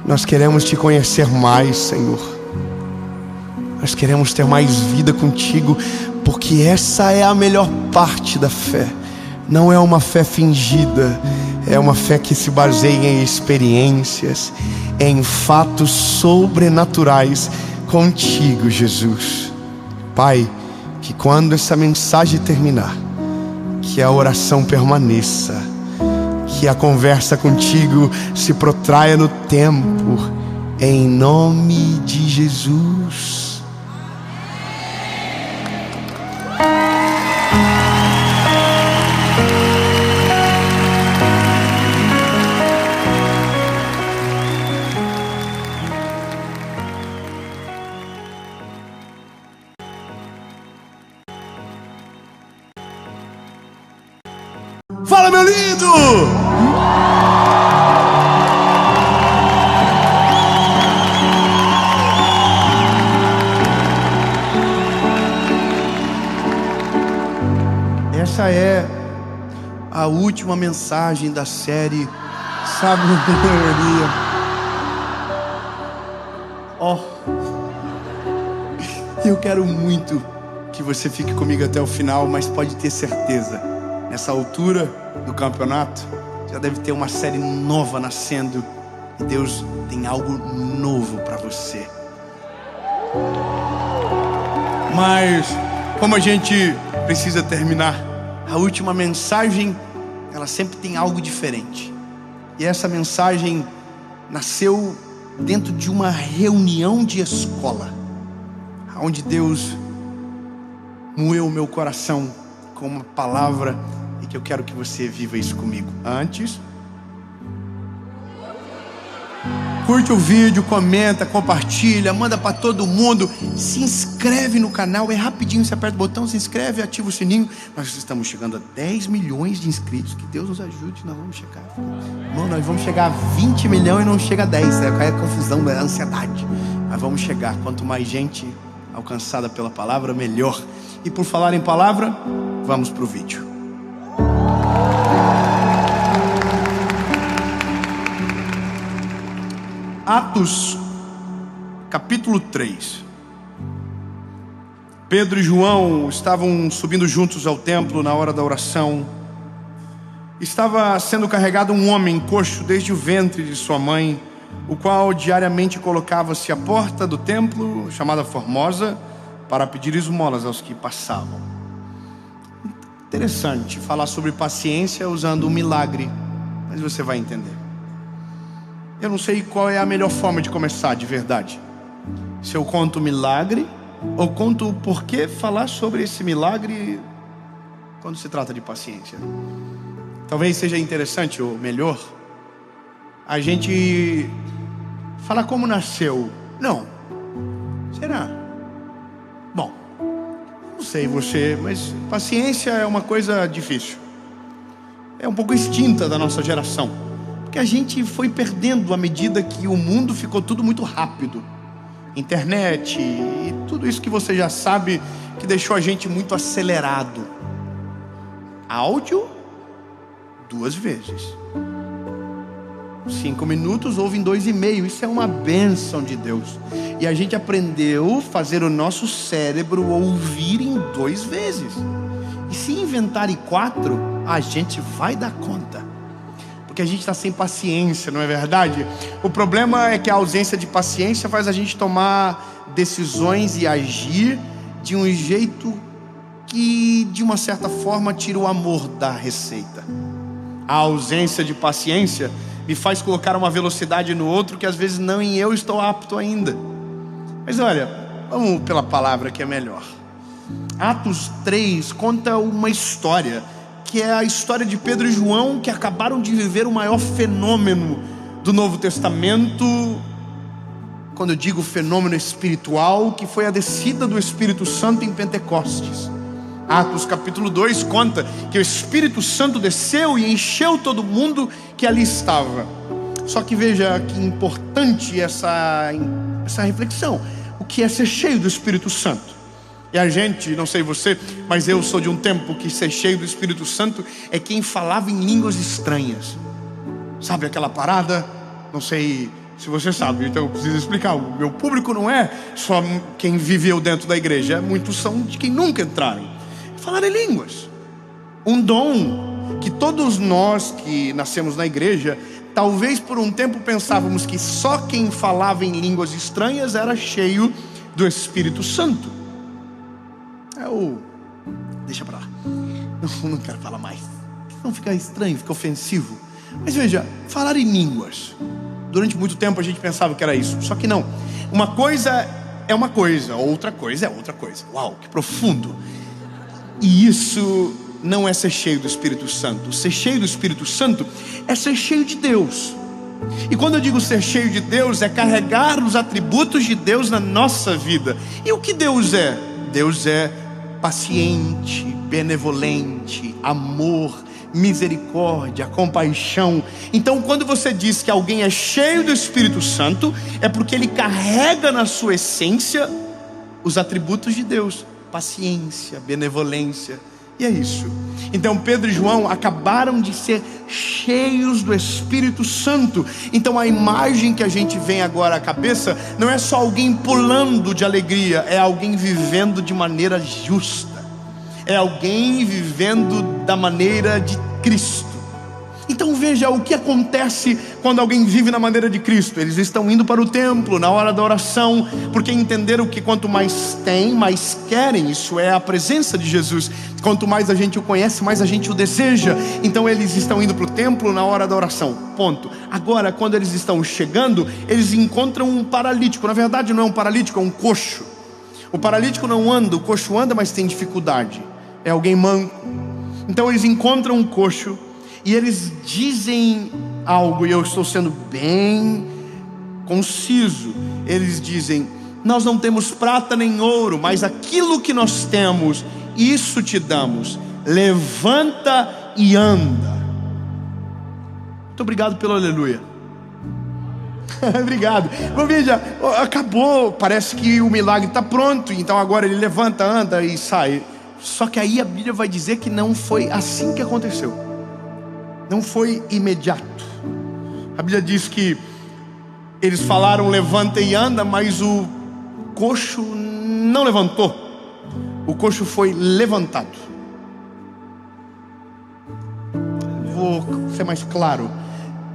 [SPEAKER 1] nós queremos Te conhecer mais, Senhor. Nós queremos ter mais vida contigo, porque essa é a melhor parte da fé. Não é uma fé fingida, é uma fé que se baseia em experiências, em fatos sobrenaturais contigo, Jesus. Pai, que quando essa mensagem terminar, que a oração permaneça, que a conversa contigo se protraia no tempo, em nome de Jesus. Fala, meu lindo! Essa é a última mensagem da série Sabedoria. Ó, eu quero muito que você fique comigo até o final, mas pode ter certeza, nessa altura do campeonato já deve ter uma série nova nascendo, e Deus tem algo novo para você. Mas como a gente precisa terminar, a última mensagem, ela sempre tem algo diferente. E essa mensagem nasceu dentro de uma reunião de escola, onde Deus moeu o meu coração com uma palavra, e que eu quero que você viva isso comigo. Antes, curte o vídeo, comenta, compartilha, manda para todo mundo. Se inscreve no canal, é rapidinho, você aperta o botão, se inscreve, ativa o sininho. Nós estamos chegando a 10 milhões de inscritos. Que Deus nos ajude, nós vamos chegar. Irmão, nós vamos chegar a 20 milhões e não chega a 10. É confusão, é ansiedade. Mas vamos chegar. Quanto mais gente alcançada pela palavra, melhor. E por falar em palavra, vamos para o vídeo. Atos, capítulo 3. Pedro e João estavam subindo juntos ao templo na hora da oração. Estava sendo carregado um homem coxo desde o ventre de sua mãe, o qual diariamente colocava-se à porta do templo, chamada Formosa, para pedir esmolas aos que passavam. Interessante falar sobre paciência usando um milagre, mas você vai entender. Eu não sei qual é a melhor forma de começar de verdade. Se eu conto o milagre, ou conto o porquê falar sobre esse milagre quando se trata de paciência. Talvez seja interessante, ou melhor, a gente falar como nasceu. Não. Será? Bom, não sei você, mas paciência é uma coisa difícil. É um pouco extinta da nossa geração, que a gente foi perdendo à medida que o mundo ficou tudo muito rápido. Internet e tudo isso que você já sabe, que deixou a gente muito acelerado. Áudio, 2 vezes. 5 minutos, ouve em 2,5. Isso é uma bênção de Deus. E a gente aprendeu a fazer o nosso cérebro ouvir em 2 vezes. E se inventarem 4, a gente vai dar conta. Porque a gente está sem paciência, não é verdade? O problema é que a ausência de paciência faz a gente tomar decisões e agir de um jeito que, de uma certa forma, tira o amor da receita. A ausência de paciência me faz colocar uma velocidade no outro que às vezes nem eu estou apto ainda. Mas olha, vamos pela palavra que é melhor. Atos 3 conta uma história que é a história de Pedro e João, que acabaram de viver o maior fenômeno do Novo Testamento. Quando eu digo fenômeno espiritual, que foi a descida do Espírito Santo em Pentecostes. Atos capítulo 2 conta que o Espírito Santo desceu e encheu todo mundo que ali estava. Só que veja que importante essa reflexão. O que é ser cheio do Espírito Santo? E a gente, não sei você, mas eu sou de um tempo que ser cheio do Espírito Santo é quem falava em línguas estranhas. Sabe aquela parada? Não sei se você sabe, então eu preciso explicar. O meu público não é só quem viveu dentro da igreja, muitos são de quem nunca entraram. Falar em línguas, um dom que todos nós que nascemos na igreja, talvez por um tempo pensávamos que só quem falava em línguas estranhas era cheio do Espírito Santo. Deixa pra lá, não quero falar mais, não fica estranho, fica ofensivo. Mas veja, falar em línguas, durante muito tempo a gente pensava que era isso, só que não. Uma coisa é uma coisa, outra coisa é outra coisa. Uau, que profundo. E isso não é ser cheio do Espírito Santo. Ser cheio do Espírito Santo é ser cheio de Deus. E quando eu digo ser cheio de Deus, é carregar os atributos de Deus na nossa vida. E o que Deus é? Deus é paciente, benevolente, amor, misericórdia, compaixão. Então quando você diz que alguém é cheio do Espírito Santo, é porque ele carrega na sua essência os atributos de Deus: paciência, benevolência. E é isso. Então Pedro e João acabaram de ser cheios do Espírito Santo. Então a imagem que a gente vem agora à cabeça não é só alguém pulando de alegria, é alguém vivendo de maneira justa, é alguém vivendo da maneira de Cristo. Então veja o que acontece quando alguém vive na maneira de Cristo. Eles estão indo para o templo na hora da oração, porque entenderam que quanto mais tem, mais querem. Isso é a presença de Jesus. Quanto mais a gente o conhece, mais a gente o deseja. Então eles estão indo para o templo na hora da oração, ponto. Agora, quando eles estão chegando, eles encontram um paralítico. Na verdade não é um paralítico, é um coxo. O paralítico não anda, o coxo anda, mas tem dificuldade. É alguém manco. Então eles encontram um coxo e eles dizem algo, e eu estou sendo bem conciso. Eles dizem: nós não temos prata nem ouro, mas aquilo que nós temos, isso te damos. Levanta e anda. Muito obrigado pelo aleluia. Obrigado. Mas veja, acabou, parece que o milagre está pronto. Então agora ele levanta, anda e sai. Só que aí a Bíblia vai dizer que não foi assim que aconteceu. Não foi imediato. A Bíblia diz que eles falaram levanta e anda, mas o coxo não levantou. O coxo foi levantado. Vou ser mais claro.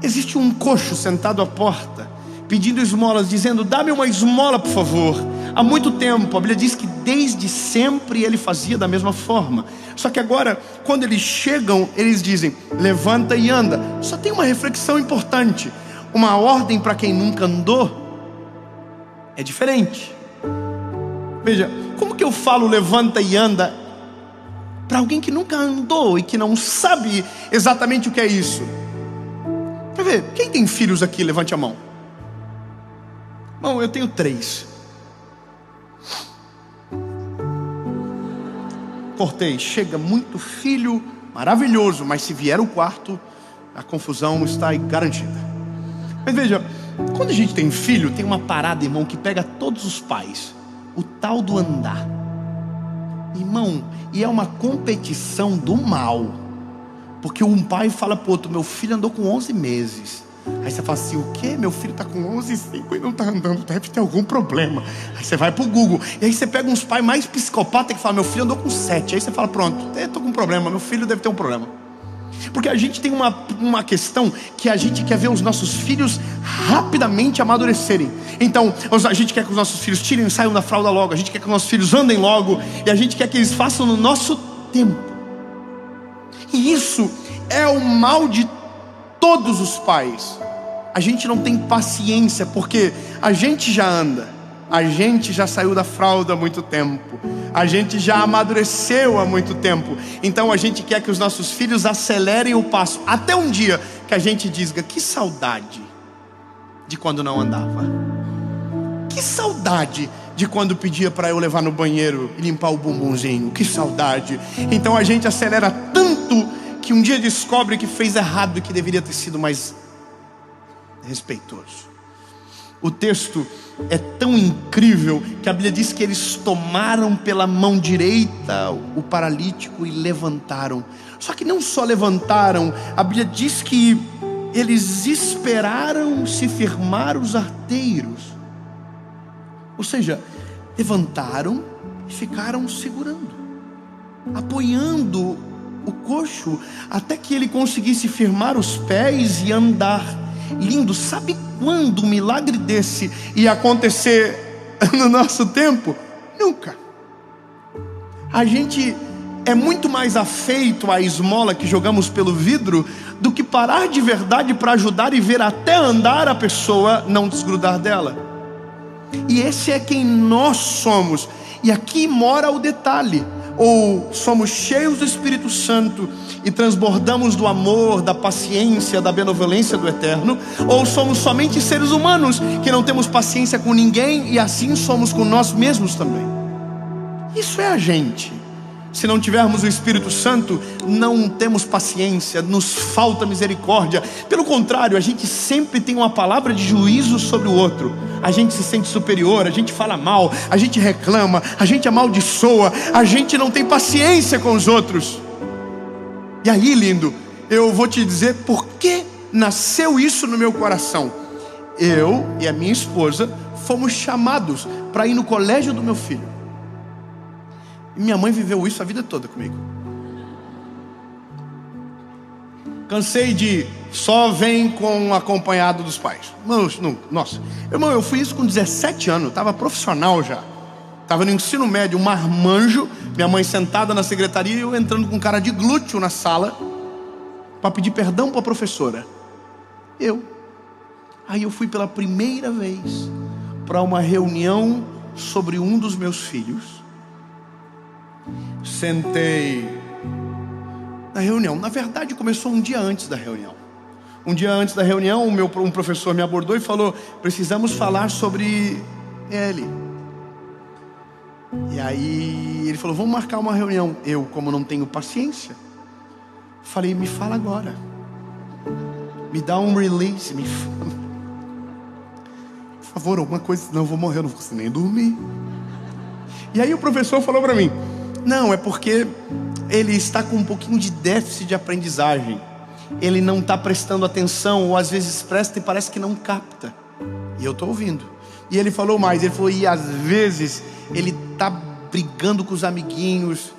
[SPEAKER 1] Existe um coxo sentado à porta, pedindo esmolas, dizendo: dá-me uma esmola, por favor. Há muito tempo, a Bíblia diz que desde sempre ele fazia da mesma forma. Só que agora, quando eles chegam, eles dizem: levanta e anda. Só tem uma reflexão importante. Uma ordem para quem nunca andou é diferente. Veja, como que eu falo levanta e anda para alguém que nunca andou e que não sabe exatamente o que é isso? Quer ver? Quem tem filhos aqui? Levante a mão. Bom, eu tenho 3. Cortei. Chega muito filho, maravilhoso, mas se vier o quarto, a confusão está garantida. Mas veja, quando a gente tem filho, tem uma parada, irmão, que pega todos os pais: o tal do andar. Irmão, e é uma competição do mal. Porque um pai fala pro outro: meu filho andou com 11 meses. Aí você fala assim: o quê? Meu filho está com 11,5 e não está andando, deve ter algum problema. Aí você vai pro Google, e aí você pega uns pais mais psicopatas que falam: meu filho andou com 7. Aí você fala: pronto, estou com um problema, meu filho deve ter um problema. Porque a gente tem uma questão que a gente quer ver os nossos filhos rapidamente amadurecerem. Então a gente quer que os nossos filhos tirem e saiam da fralda logo. A gente quer que os nossos filhos andem logo. E a gente quer que eles façam no nosso tempo. E isso é o mal de todos os pais. A gente não tem paciência, porque a gente já anda, A gente já saiu da fralda há muito tempo. A gente já amadureceu há muito tempo. Então a gente quer que os nossos filhos acelerem o passo. Até um dia que a gente diga: que saudade de quando não andava. Que saudade de quando pedia para eu levar no banheiro e limpar o bumbumzinho. Que saudade. Então a gente acelera tanto que um dia descobre que fez errado e que deveria ter sido mais respeitoso. O texto é tão incrível que a Bíblia diz que eles tomaram pela mão direita o paralítico e levantaram. Só que não só levantaram, a Bíblia diz que eles esperaram se firmar os arteiros. Ou seja, levantaram e ficaram segurando, apoiando o coxo até que ele conseguisse firmar os pés e andar. Lindo. Sabe quando um milagre desse ia acontecer no nosso tempo? Nunca. A gente é muito mais afeito à esmola que jogamos pelo vidro do que parar de verdade para ajudar e ver até andar a pessoa não desgrudar dela. E esse é quem nós somos. E aqui mora o detalhe: ou somos cheios do Espírito Santo e transbordamos do amor, da paciência, da benevolência do Eterno, ou somos somente seres humanos que não temos paciência com ninguém e assim somos com nós mesmos também. Isso é a gente. Se não tivermos o Espírito Santo, não temos paciência, nos falta misericórdia. Pelo contrário, a gente sempre tem uma palavra de juízo sobre o outro. A gente se sente superior, a gente fala mal, a gente reclama, a gente amaldiçoa, a gente não tem paciência com os outros. E aí, lindo, eu vou te dizer por que nasceu isso no meu coração. Eu e a minha esposa fomos chamados para ir no colégio do meu filho. E minha mãe viveu isso a vida toda comigo. Cansei de só vem com acompanhado dos pais. Nossa, irmão, eu fui isso com 17 anos, estava profissional já. Estava no ensino médio, um marmanjo, minha mãe sentada na secretaria e eu entrando com cara de glúteo na sala para pedir perdão para a professora. Aí eu fui pela primeira vez para uma reunião sobre um dos meus filhos. Sentei na reunião. Na verdade, começou um dia antes da reunião. Um dia antes da reunião, um professor me abordou e falou: precisamos falar sobre ele. E aí ele falou: vamos marcar uma reunião. Eu, como não tenho paciência, falei: me fala agora, me dá um release, por favor, alguma coisa, senão eu vou morrer, eu não vou conseguir nem dormir. E aí o professor falou para mim: não, é porque ele está com um pouquinho de déficit de aprendizagem. Ele não está prestando atenção, ou às vezes presta e parece que não capta. E eu estou ouvindo. E ele falou mais, ele falou: e às vezes ele está brigando com os amiguinhos.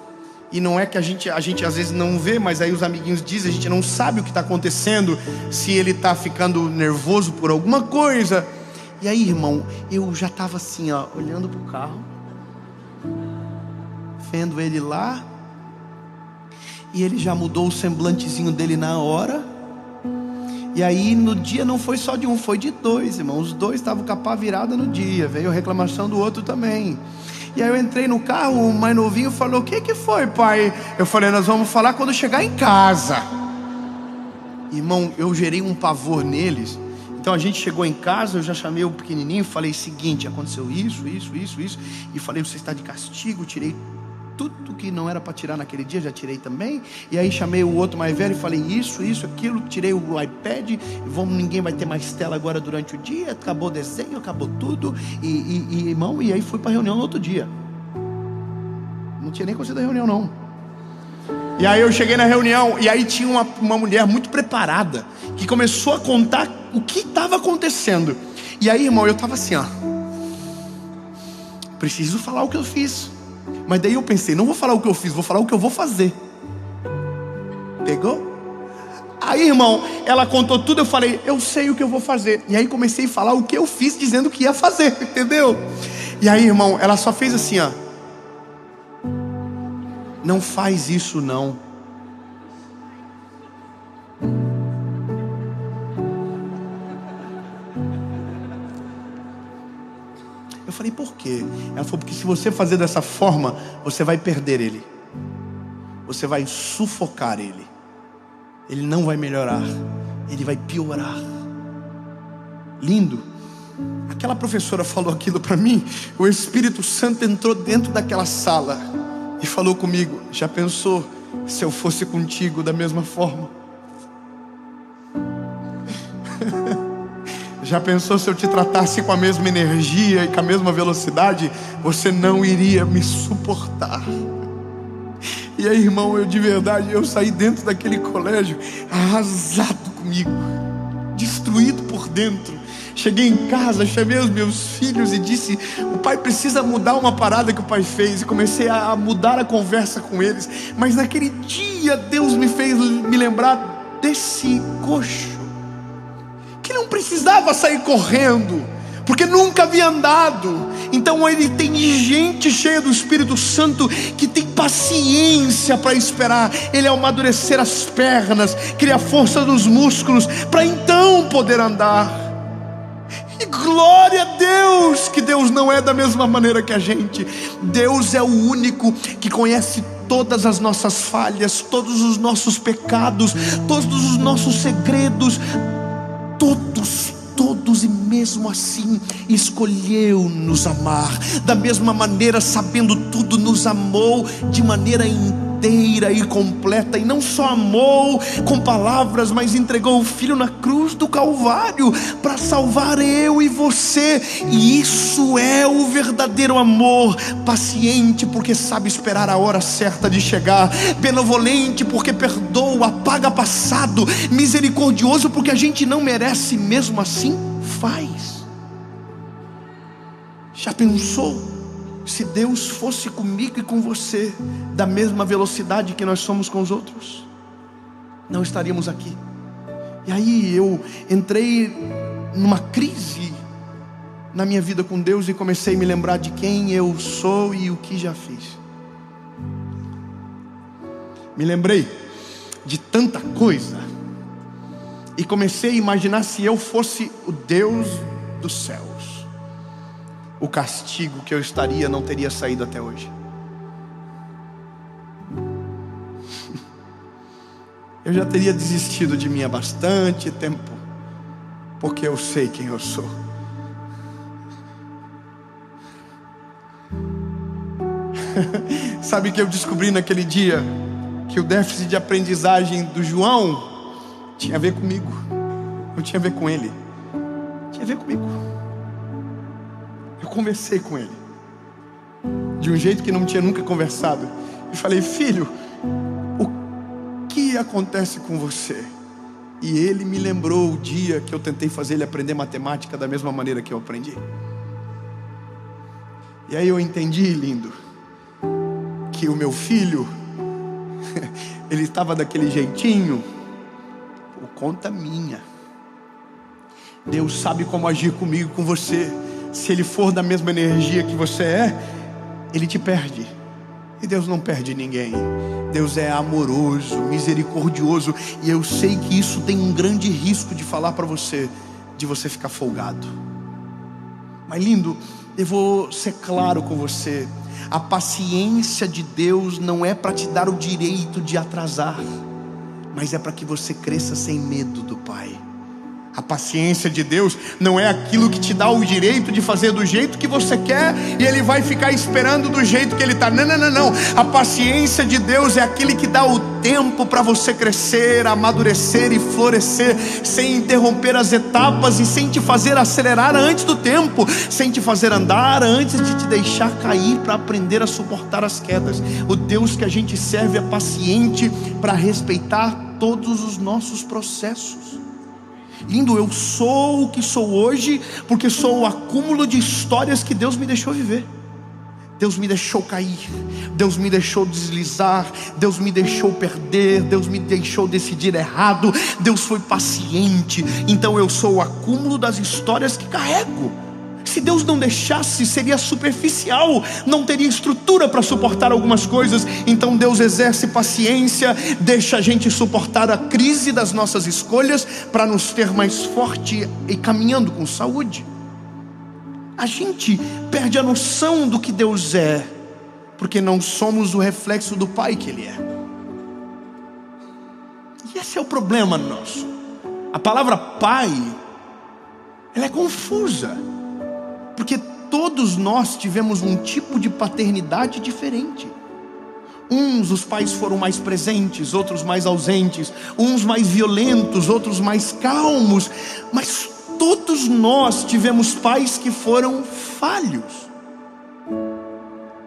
[SPEAKER 1] E não é que a gente às vezes não vê, mas aí os amiguinhos dizem, a gente não sabe o que está acontecendo, se ele está ficando nervoso por alguma coisa. E aí, irmão, eu já estava assim, ó, olhando para o carro, vendo ele lá, e ele já mudou o semblantezinho dele na hora. E aí no dia não foi só de um, foi de dois, irmão. Os dois estavam com a pá virada no dia. Veio a reclamação do outro também. E aí eu entrei no carro, o mais novinho falou: o que foi, pai? Eu falei: nós vamos falar quando chegar em casa. Irmão, eu gerei um pavor neles. Então a gente chegou em casa, eu já chamei o pequenininho, falei: seguinte, aconteceu isso. E falei: você está de castigo, tirei tudo que não era para tirar naquele dia, já tirei também. E aí chamei o outro mais velho e falei: isso, aquilo, tirei o iPad, ninguém vai ter mais tela agora durante o dia, acabou o desenho, acabou tudo. Irmão, e aí fui para a reunião no outro dia. Não tinha nem conseguido a reunião não. E aí eu cheguei na reunião, e aí tinha uma mulher muito preparada, que começou a contar o que estava acontecendo. E aí, irmão, eu estava assim, ó, preciso falar o que eu fiz. Mas daí eu pensei: não vou falar o que eu fiz, vou falar o que eu vou fazer. Pegou? Aí, irmão, ela contou tudo, eu falei: eu sei o que eu vou fazer. E aí comecei a falar o que eu fiz, dizendo que ia fazer, entendeu? E aí, irmão, ela só fez assim, ó: não faz isso não. falei, por quê? Ela falou, porque se você fazer dessa forma, você vai perder ele. Você vai sufocar ele. Ele não vai melhorar. Ele vai piorar. Lindo. Aquela professora falou aquilo para mim. O Espírito Santo entrou dentro daquela sala e falou comigo, já pensou se eu fosse contigo da mesma forma? Já pensou se eu te tratasse com a mesma energia e com a mesma velocidade? Você não iria me suportar. E aí, irmão, eu de verdade, eu saí dentro daquele colégio arrasado comigo, destruído por dentro. Cheguei em casa, chamei os meus filhos e disse, o pai precisa mudar uma parada que o pai fez. E comecei a mudar a conversa com eles. Mas naquele dia Deus me fez me lembrar desse coxo, que não precisava sair correndo, porque nunca havia andado. Então ele tem gente cheia do Espírito Santo que tem paciência para esperar ele amadurecer as pernas, criar força nos músculos, para então poder andar. E glória a Deus, que Deus não é da mesma maneira que a gente. Deus é o único que conhece todas as nossas falhas, todos os nossos pecados, todos os nossos segredos, todos, e mesmo assim escolheu nos amar. Da mesma maneira, sabendo tudo, nos amou de maneira inteira e completa. E não só amou com palavras, mas entregou o Filho na cruz do Calvário para salvar eu e você. E isso é o verdadeiro amor. Paciente porque sabe esperar a hora certa de chegar, benevolente porque perdoa, apaga passado, misericordioso porque a gente não merece, mesmo assim faz. Já pensou se Deus fosse comigo e com você da mesma velocidade que nós somos com os outros? Não estaríamos aqui. E aí eu entrei numa crise na minha vida com Deus e comecei a me lembrar de quem eu sou e o que já fiz. Me lembrei de tanta coisa e comecei a imaginar, se eu fosse o Deus dos céus, o castigo que eu estaria não teria saído até hoje. Eu já teria desistido de mim há bastante tempo, porque eu sei quem eu sou. Sabe o que eu descobri naquele dia? Que o déficit de aprendizagem do João tinha a ver comigo, não tinha a ver com ele, tinha a ver comigo. Eu conversei com ele de um jeito que não tinha nunca conversado. Eu falei, filho, o que acontece com você? E ele me lembrou o dia que eu tentei fazer ele aprender matemática da mesma maneira que eu aprendi. E aí eu entendi, lindo, que o meu filho ele estava daquele jeitinho por conta minha. Deus sabe como agir comigo, com você. Se ele for da mesma energia que você é, ele te perde. E Deus não perde ninguém. Deus é amoroso, misericordioso. E eu sei que isso tem um grande risco de falar para você, de você ficar folgado. Mas lindo, eu vou ser claro com você. A paciência de Deus não é para te dar o direito de atrasar, mas é para que você cresça sem medo do Pai. A paciência de Deus não é aquilo que te dá o direito de fazer do jeito que você quer e Ele vai ficar esperando do jeito que Ele está. Não. A paciência de Deus é aquele que dá o tempo para você crescer, amadurecer e florescer, sem interromper as etapas e sem te fazer acelerar antes do tempo, sem te fazer andar antes de te deixar cair, para aprender a suportar as quedas. O Deus que a gente serve é paciente para respeitar todos os nossos processos. Lindo, eu sou o que sou hoje porque sou o acúmulo de histórias que Deus me deixou viver. Deus me deixou cair, Deus me deixou deslizar, Deus me deixou perder, Deus me deixou decidir errado. Deus foi paciente. Então eu sou o acúmulo das histórias que carrego. Se Deus não deixasse, seria superficial, não teria estrutura para suportar algumas coisas. Então Deus exerce paciência, deixa a gente suportar a crise das nossas escolhas, para nos ter mais forte e caminhando com saúde. a gente perde a noção do que Deus é, porque não somos o reflexo do Pai que Ele é. E esse é o problema nosso. A palavra Pai, ela é confusa, porque todos nós tivemos um tipo de paternidade diferente. Uns, os pais foram mais presentes, outros mais ausentes, uns mais violentos, outros mais calmos, mas todos nós tivemos pais que foram falhos.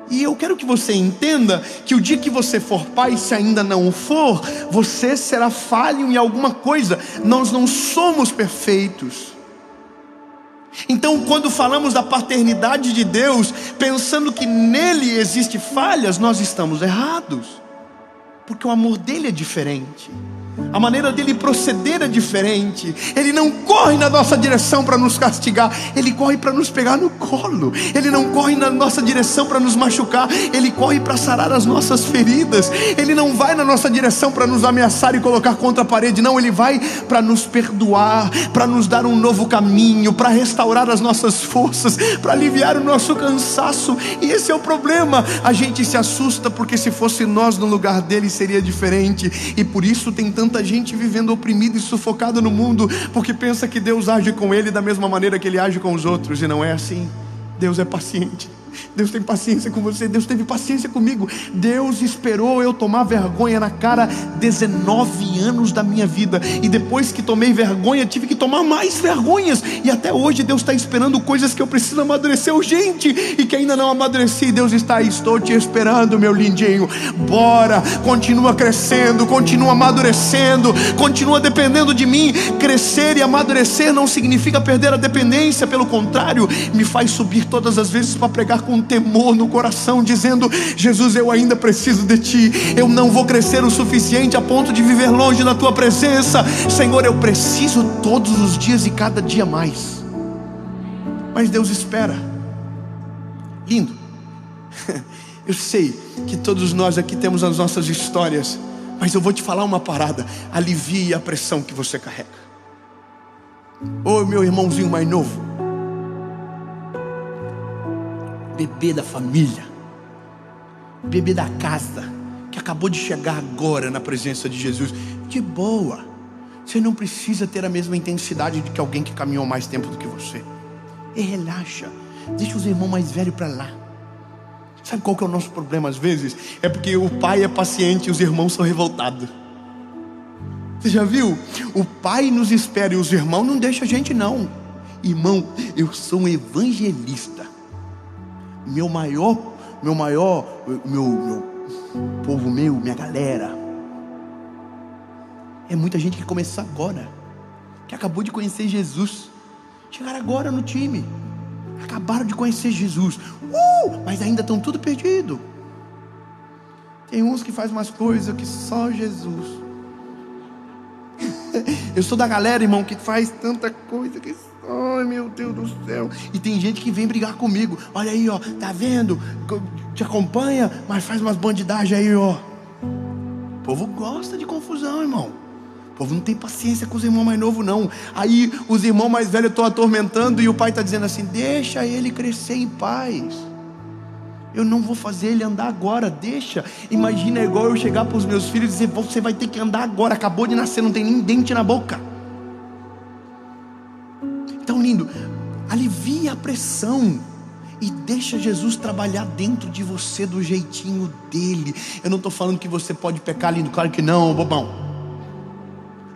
[SPEAKER 1] E eu quero que você entenda que o dia que você for pai, se ainda não o for, você será falho em alguma coisa. Nós não somos perfeitos. Então, quando falamos da paternidade de Deus, pensando que nele existe falhas, nós estamos errados, porque o amor dele é diferente, a maneira dele proceder é diferente. Ele não corre na nossa direção para nos castigar, ele corre para nos pegar no colo. Ele não corre na nossa direção para nos machucar, ele corre para sarar as nossas feridas. Ele não vai na nossa direção para nos ameaçar e colocar contra a parede. Não, ele vai para nos perdoar, para nos dar um novo caminho, para restaurar as nossas forças, para aliviar o nosso cansaço. E esse é o problema. A gente se assusta porque se fosse nós no lugar dele seria diferente. E por isso tem tanta gente vivendo oprimida e sufocada no mundo, porque pensa que Deus age com ele da mesma maneira que ele age com os outros, e não é assim. Deus é paciente, Deus tem paciência com você, Deus teve paciência comigo. Deus esperou eu tomar vergonha na cara 19 anos da minha vida, e depois que tomei vergonha, tive que tomar mais vergonhas, e até hoje Deus está esperando coisas que eu preciso amadurecer urgente, e que ainda não amadureci. Deus está aí, estou te esperando, meu lindinho. Bora, continua crescendo, continua amadurecendo, continua dependendo de mim. Crescer e amadurecer não significa perder a dependência, pelo contrário, me faz subir todas as vezes para pregar com temor no coração, dizendo: Jesus, eu ainda preciso de ti, eu não vou crescer o suficiente a ponto de viver longe da tua presença. Senhor, eu preciso todos os dias e cada dia mais. Mas Deus espera. Lindo. Eu sei que todos nós aqui temos as nossas histórias, mas eu vou te falar uma parada: alivie a pressão que você carrega. Ô meu irmãozinho mais novo, bebê da família, bebê da casa, que acabou de chegar agora na presença de Jesus, de boa, você não precisa ter a mesma intensidade de que alguém que caminhou mais tempo do que você. E relaxa, deixa os irmãos mais velhos para lá. Sabe qual que é o nosso problema às vezes? É porque o pai é paciente e os irmãos são revoltados. Você já viu? O pai nos espera e os irmãos não deixam a gente não. Irmão, eu sou um evangelista. Meu povo meu, minha galera, é muita gente que começou agora, que acabou de conhecer Jesus, chegaram agora no time, acabaram de conhecer Jesus, mas ainda estão tudo perdido. Tem uns que fazem umas coisas que só Jesus. Eu sou da galera, irmão, que faz tanta coisa que... Ai, meu Deus do céu. E tem gente que vem brigar comigo. Olha aí, ó, tá vendo? Te acompanha, mas faz umas bandidagens aí, ó. O povo gosta de confusão, irmão. O povo não tem paciência com os irmãos mais novos, não. Aí os irmãos mais velhos estão atormentando e o pai está dizendo assim: deixa ele crescer em paz. Eu não vou fazer ele andar agora, deixa. Imagina, é igual eu chegar para os meus filhos e dizer: você vai ter que andar agora, acabou de nascer, não tem nem dente na boca. Então, lindo, alivia a pressão e deixa Jesus trabalhar dentro de você do jeitinho dele. Eu não estou falando que você pode pecar, lindo, claro que não, bobão.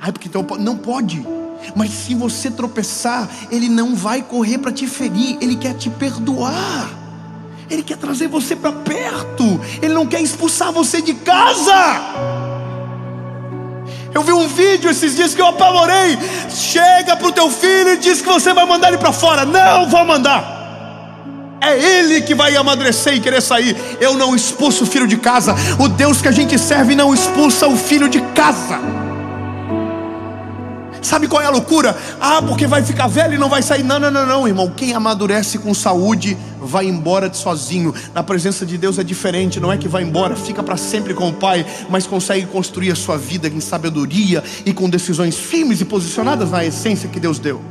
[SPEAKER 1] Ai, porque então não pode. Mas se você tropeçar, ele não vai correr para te ferir, ele quer te perdoar. Ele quer trazer você para perto, ele não quer expulsar você de casa. Eu vi um vídeo esses dias que eu apavorei. Chega pro teu filho e diz que você vai mandar ele para fora. Não vou mandar. É ele que vai amadurecer e querer sair. Eu não expulso o filho de casa. O Deus que a gente serve não expulsa o filho de casa. Sabe qual é a loucura? Ah, porque vai ficar velho e não vai sair. Não, não, não, não, irmão. Quem amadurece com saúde vai embora sozinho. Na presença de Deus é diferente. Não é que vai embora, fica para sempre com o Pai, mas consegue construir a sua vida em sabedoria e com decisões firmes e posicionadas na essência que Deus deu.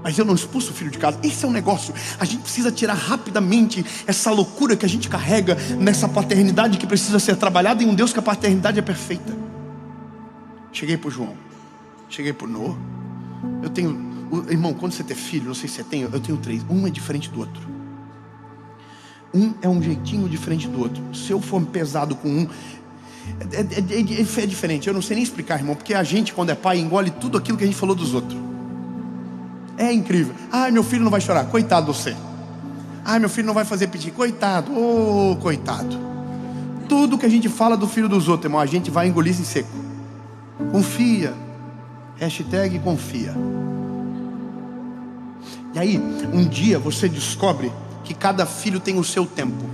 [SPEAKER 1] mas eu não expulso o filho de casa. Esse é um negócio. A gente precisa tirar rapidamente essa loucura que a gente carrega nessa paternidade que precisa ser trabalhada em um Deus que a paternidade é perfeita. Cheguei para o João, cheguei para o Noah. Eu tenho, irmão, quando você tem filho, não sei se você tem, eu tenho 3. Um é diferente do outro. Um é um jeitinho diferente do outro. Se eu for pesado com um, é diferente. Eu não sei nem explicar, irmão, porque a gente, quando é pai, engole tudo aquilo que a gente falou dos outros. É incrível. Ai, meu filho não vai chorar. Coitado de você. Ai, meu filho não vai fazer pedido. Coitado. Oh, coitado. Tudo que a gente fala do filho dos outros, irmão, a gente vai engolir em seco. Confia. Hashtag confia. E aí, um dia você descobre que cada filho tem o seu tempo,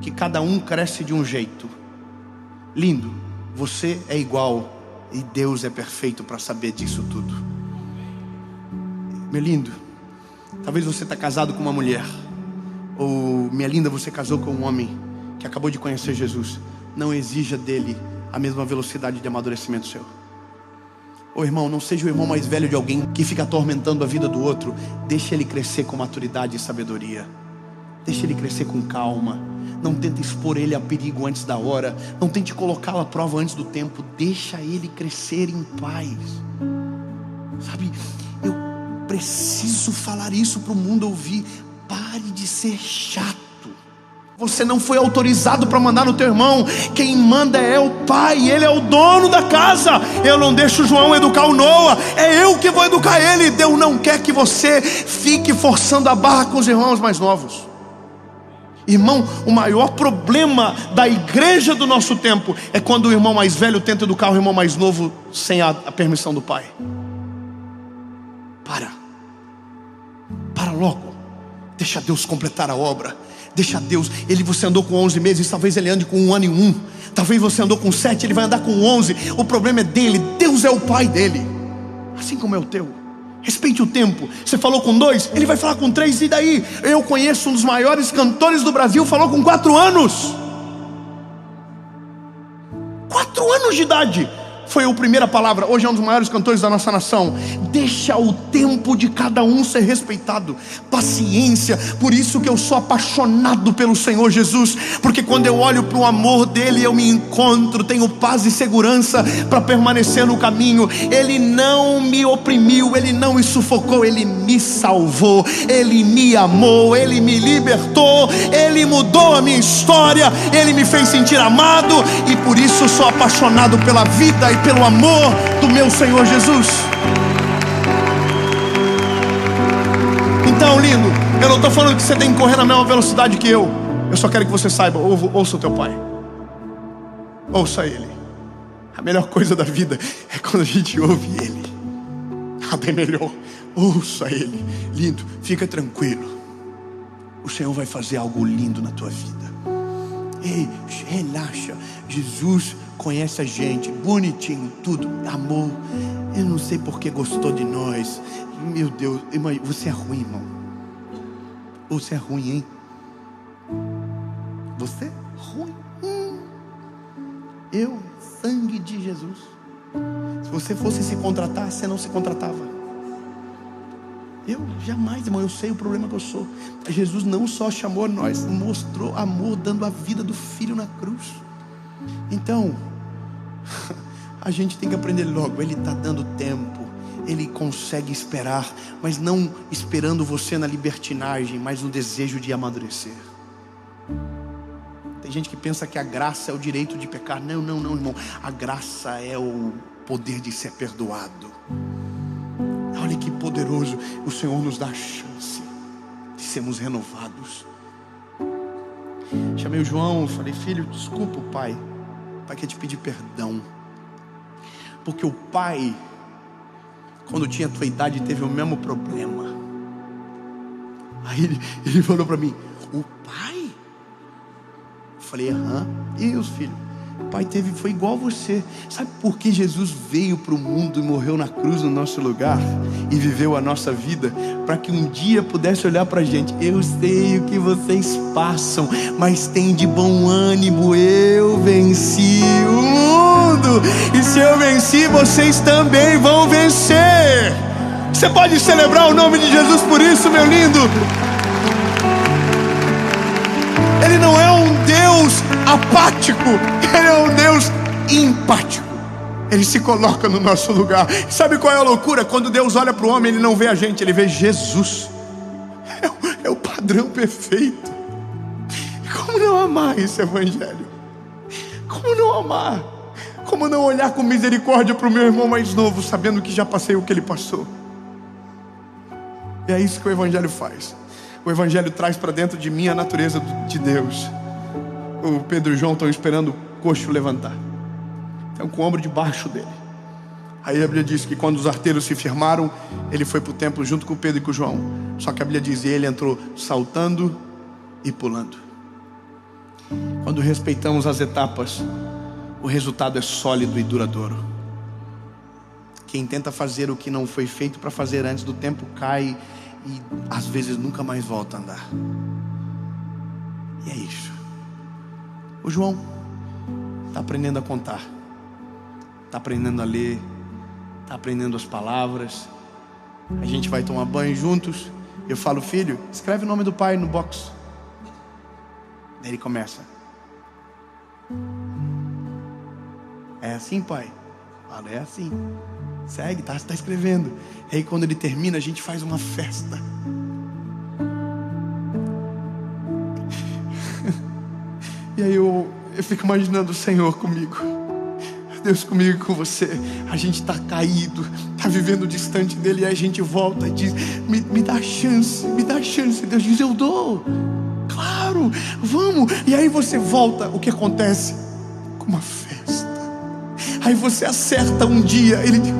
[SPEAKER 1] que cada um cresce de um jeito. Lindo. Você é igual e Deus é perfeito para saber disso tudo. Meu lindo, talvez você está casado com uma mulher, ou minha linda, você casou com um homem que acabou de conhecer Jesus. Não exija dele a mesma velocidade de amadurecimento seu. Ô irmão, não seja o irmão mais velho de alguém que fica atormentando a vida do outro. Deixa ele crescer com maturidade e sabedoria. Deixa ele crescer com calma. Não tente expor ele a perigo antes da hora. Não tente colocá-lo à prova antes do tempo. Deixa ele crescer em paz. Sabe, eu preciso falar isso para o mundo ouvir. Pare de ser chato. Você não foi autorizado para mandar no teu irmão. Quem manda é o pai, ele é o dono da casa. Eu não deixo o João educar o Noah, é eu que vou educar ele. Deus não quer que você fique forçando a barra com os irmãos mais novos. Irmão, o maior problema da igreja do nosso tempo é quando o irmão mais velho tenta educar o irmão mais novo sem a permissão do pai. Para logo. Deixa Deus completar a obra. Deixa Deus. Você andou com 11 meses, talvez ele ande com 1 ano e 1. Talvez você andou com 7, ele vai andar com 11. O problema é dele. Deus é o pai dele, assim como é o teu. Respeite o tempo. Você falou com 2, ele vai falar com 3. E daí? Eu conheço um dos maiores cantores do Brasil, falou com 4 anos. 4 anos de idade. Foi a primeira palavra. Hoje é um dos maiores cantores da nossa nação. Deixa o tempo de cada um ser respeitado. Paciência. Por isso que eu sou apaixonado pelo Senhor Jesus, porque quando eu olho para o amor dele, eu me encontro, tenho paz e segurança para permanecer no caminho. Ele não me oprimiu, ele não me sufocou, ele me salvou, ele me amou, ele me libertou, ele mudou a minha história, ele me fez sentir amado. E por isso sou apaixonado pela vida e pelo amor do meu Senhor Jesus. Então, lindo, eu não estou falando que você tem que correr na mesma velocidade que eu. Eu só quero que você saiba, ouça o teu pai. Ouça ele. A melhor coisa da vida é quando a gente ouve ele. Bem melhor. Ouça ele. Lindo, fica tranquilo. O Senhor vai fazer algo lindo na tua vida. Ei, relaxa. Jesus conhece a gente, bonitinho, tudo, amor. Eu não sei porque gostou de nós. Meu Deus, irmão, você é ruim, irmão. Você é ruim, hein? Você é ruim. Eu, sangue de Jesus. Se você fosse se contratar, você não se contratava. Eu jamais, irmão, eu sei o problema que eu sou. Jesus não só chamou nós, mostrou amor dando a vida do Filho na cruz. Então, a gente tem que aprender logo. Ele está dando tempo. Ele consegue esperar, mas não esperando você na libertinagem, mas no desejo de amadurecer. Tem gente que pensa que a graça é o direito de pecar. Não, irmão. A graça é o poder de ser perdoado. Olha que poderoso. O Senhor nos dá a chance de sermos renovados. Chamei o João, falei: filho, desculpa o pai. O pai quer te pedir perdão. Porque o pai, quando tinha a tua idade, teve o mesmo problema. Aí ele falou para mim: o pai? Eu falei: aham. E os filhos? O pai foi igual você. Sabe por que Jesus veio para o mundo e morreu na cruz no nosso lugar e viveu a nossa vida? Para que um dia pudesse olhar para a gente: eu sei o que vocês passam, mas tem de bom ânimo, eu venci o mundo. E se eu venci, vocês também vão vencer. Você pode celebrar o nome de Jesus por isso, meu lindo. Ele não é um Deus apático, Ele é um Deus empático. Ele se coloca no nosso lugar. Sabe qual é a loucura? Quando Deus olha para o homem, Ele não vê a gente, Ele vê Jesus. É o padrão perfeito. Como não amar esse evangelho? Como não amar? Como não olhar com misericórdia para o meu irmão mais novo, sabendo que já passei o que ele passou? E é isso que o evangelho faz. O evangelho traz para dentro de mim a natureza de Deus. O Pedro e o João estão esperando o coxo levantar. Estão com o ombro debaixo dele. Aí a Bíblia diz que quando os arteiros se firmaram, ele foi para o templo junto com o Pedro e com o João. Só que a Bíblia diz que ele entrou saltando e pulando. Quando respeitamos as etapas, o resultado é sólido e duradouro. Quem tenta fazer o que não foi feito para fazer antes do tempo cai e às vezes nunca mais volta a andar. E é isso. O João está aprendendo a contar, está aprendendo a ler, está aprendendo as palavras. A gente vai tomar banho juntos. Eu falo: filho, escreve o nome do pai no box. Daí ele começa: é assim, pai? Fala: é assim. Segue, tá escrevendo. E aí quando ele termina, a gente faz uma festa. E aí eu fico imaginando o Senhor comigo, Deus comigo e com você. A gente está caído, está vivendo distante dele, e aí a gente volta e diz: me dá chance, me dá chance. Deus diz: eu dou, claro, vamos. E aí você volta, o que acontece? Com uma festa. Aí você acerta um dia, ele diz: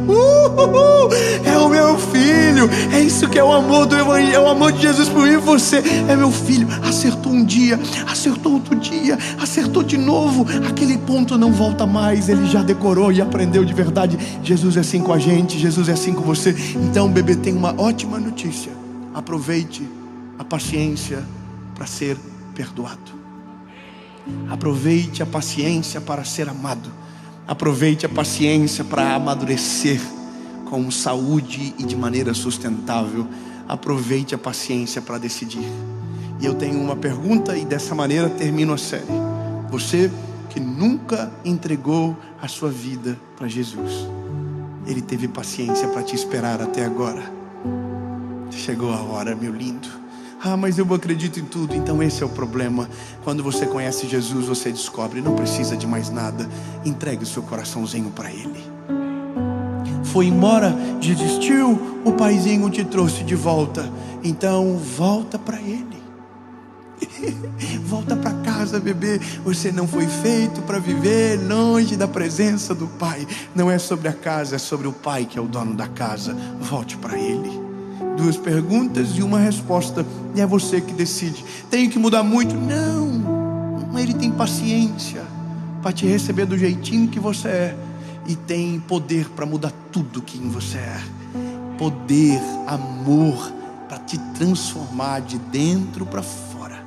[SPEAKER 1] é o meu filho. É isso que é o amor do evangelho, é o amor de Jesus por mim. Você é meu filho. Acertou um dia, acertou outro dia, acertou de novo. Aquele ponto não volta mais. Ele já decorou e aprendeu de verdade. Jesus é assim com a gente, Jesus é assim com você. Então, bebê, tem uma ótima notícia: aproveite a paciência para ser perdoado. Aproveite a paciência para ser amado. Aproveite a paciência para amadurecer com saúde e de maneira sustentável. Aproveite a paciência para decidir. E eu tenho uma pergunta, e dessa maneira termino a série. Você que nunca entregou a sua vida para Jesus, Ele teve paciência para te esperar até agora. Chegou a hora, meu lindo. Ah, mas eu acredito em tudo. Então esse é o problema. Quando você conhece Jesus, você descobre: não precisa de mais nada. Entregue o seu coraçãozinho para Ele. Foi embora, desistiu, o paizinho te trouxe de volta. Então volta para Ele. Volta para casa, bebê. Você não foi feito para viver longe da presença do Pai. Não é sobre a casa, é sobre o Pai que é o dono da casa. Volte para Ele. 2 perguntas e uma resposta, e é você que decide. Tenho que mudar muito? Não, Ele tem paciência para te receber do jeitinho que você é, e tem poder para mudar tudo que em você é. Poder, amor para te transformar de dentro para fora.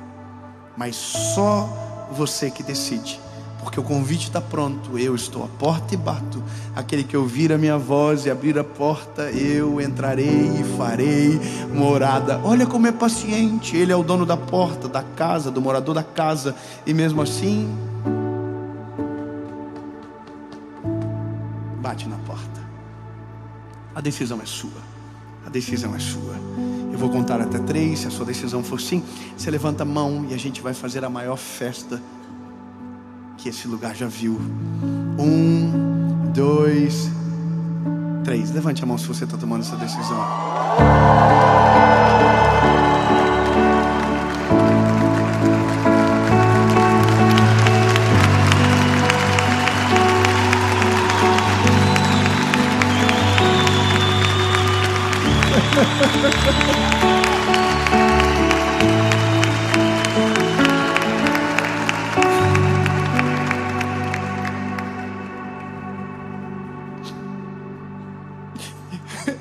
[SPEAKER 1] Mas só você que decide, porque o convite está pronto. Eu estou à porta e bato. Aquele que ouvir a minha voz e abrir a porta, eu entrarei e farei morada. Olha como é paciente. Ele é o dono da porta, da casa, do morador da casa. E mesmo assim, bate na porta. A decisão é sua. A decisão é sua. Eu vou contar até 3. Se a sua decisão for sim, você levanta a mão e a gente vai fazer a maior festa que esse lugar já viu. 1, 2, 3. Levante a mão se você está tomando essa decisão.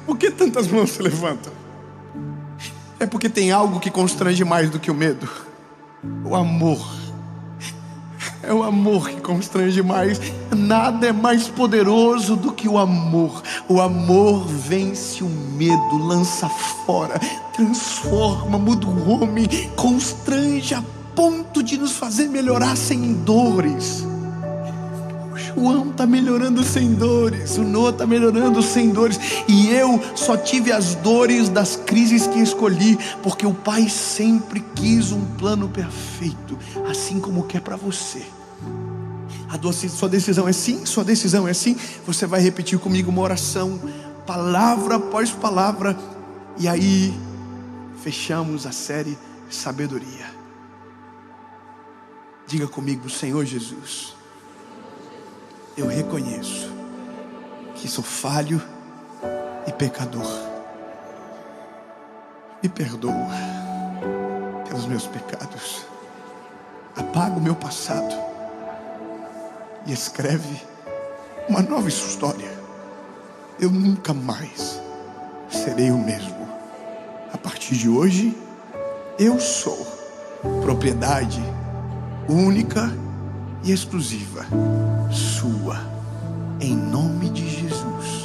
[SPEAKER 1] Por que tantas mãos se levantam? É porque tem algo que constrange mais do que o medo: o amor. É o amor que constrange mais. Nada é mais poderoso do que o amor. O amor vence o medo, lança fora, transforma, muda o homem, constrange a ponto de nos fazer melhorar sem dores. O João está melhorando sem dores, o Noah está melhorando sem dores, e eu só tive as dores das crises que escolhi, porque o Pai sempre quis um plano perfeito, assim como quer para você. Sua decisão é sim, sua decisão é sim. Você vai repetir comigo uma oração, palavra após palavra, e aí fechamos a série Sabedoria. Diga comigo: Senhor Jesus, eu reconheço que sou falho e pecador. Me perdoa pelos meus pecados. Apaga o meu passado e escreve uma nova história. Eu nunca mais serei o mesmo. A partir de hoje, eu sou propriedade única e exclusiva sua, em nome de Jesus.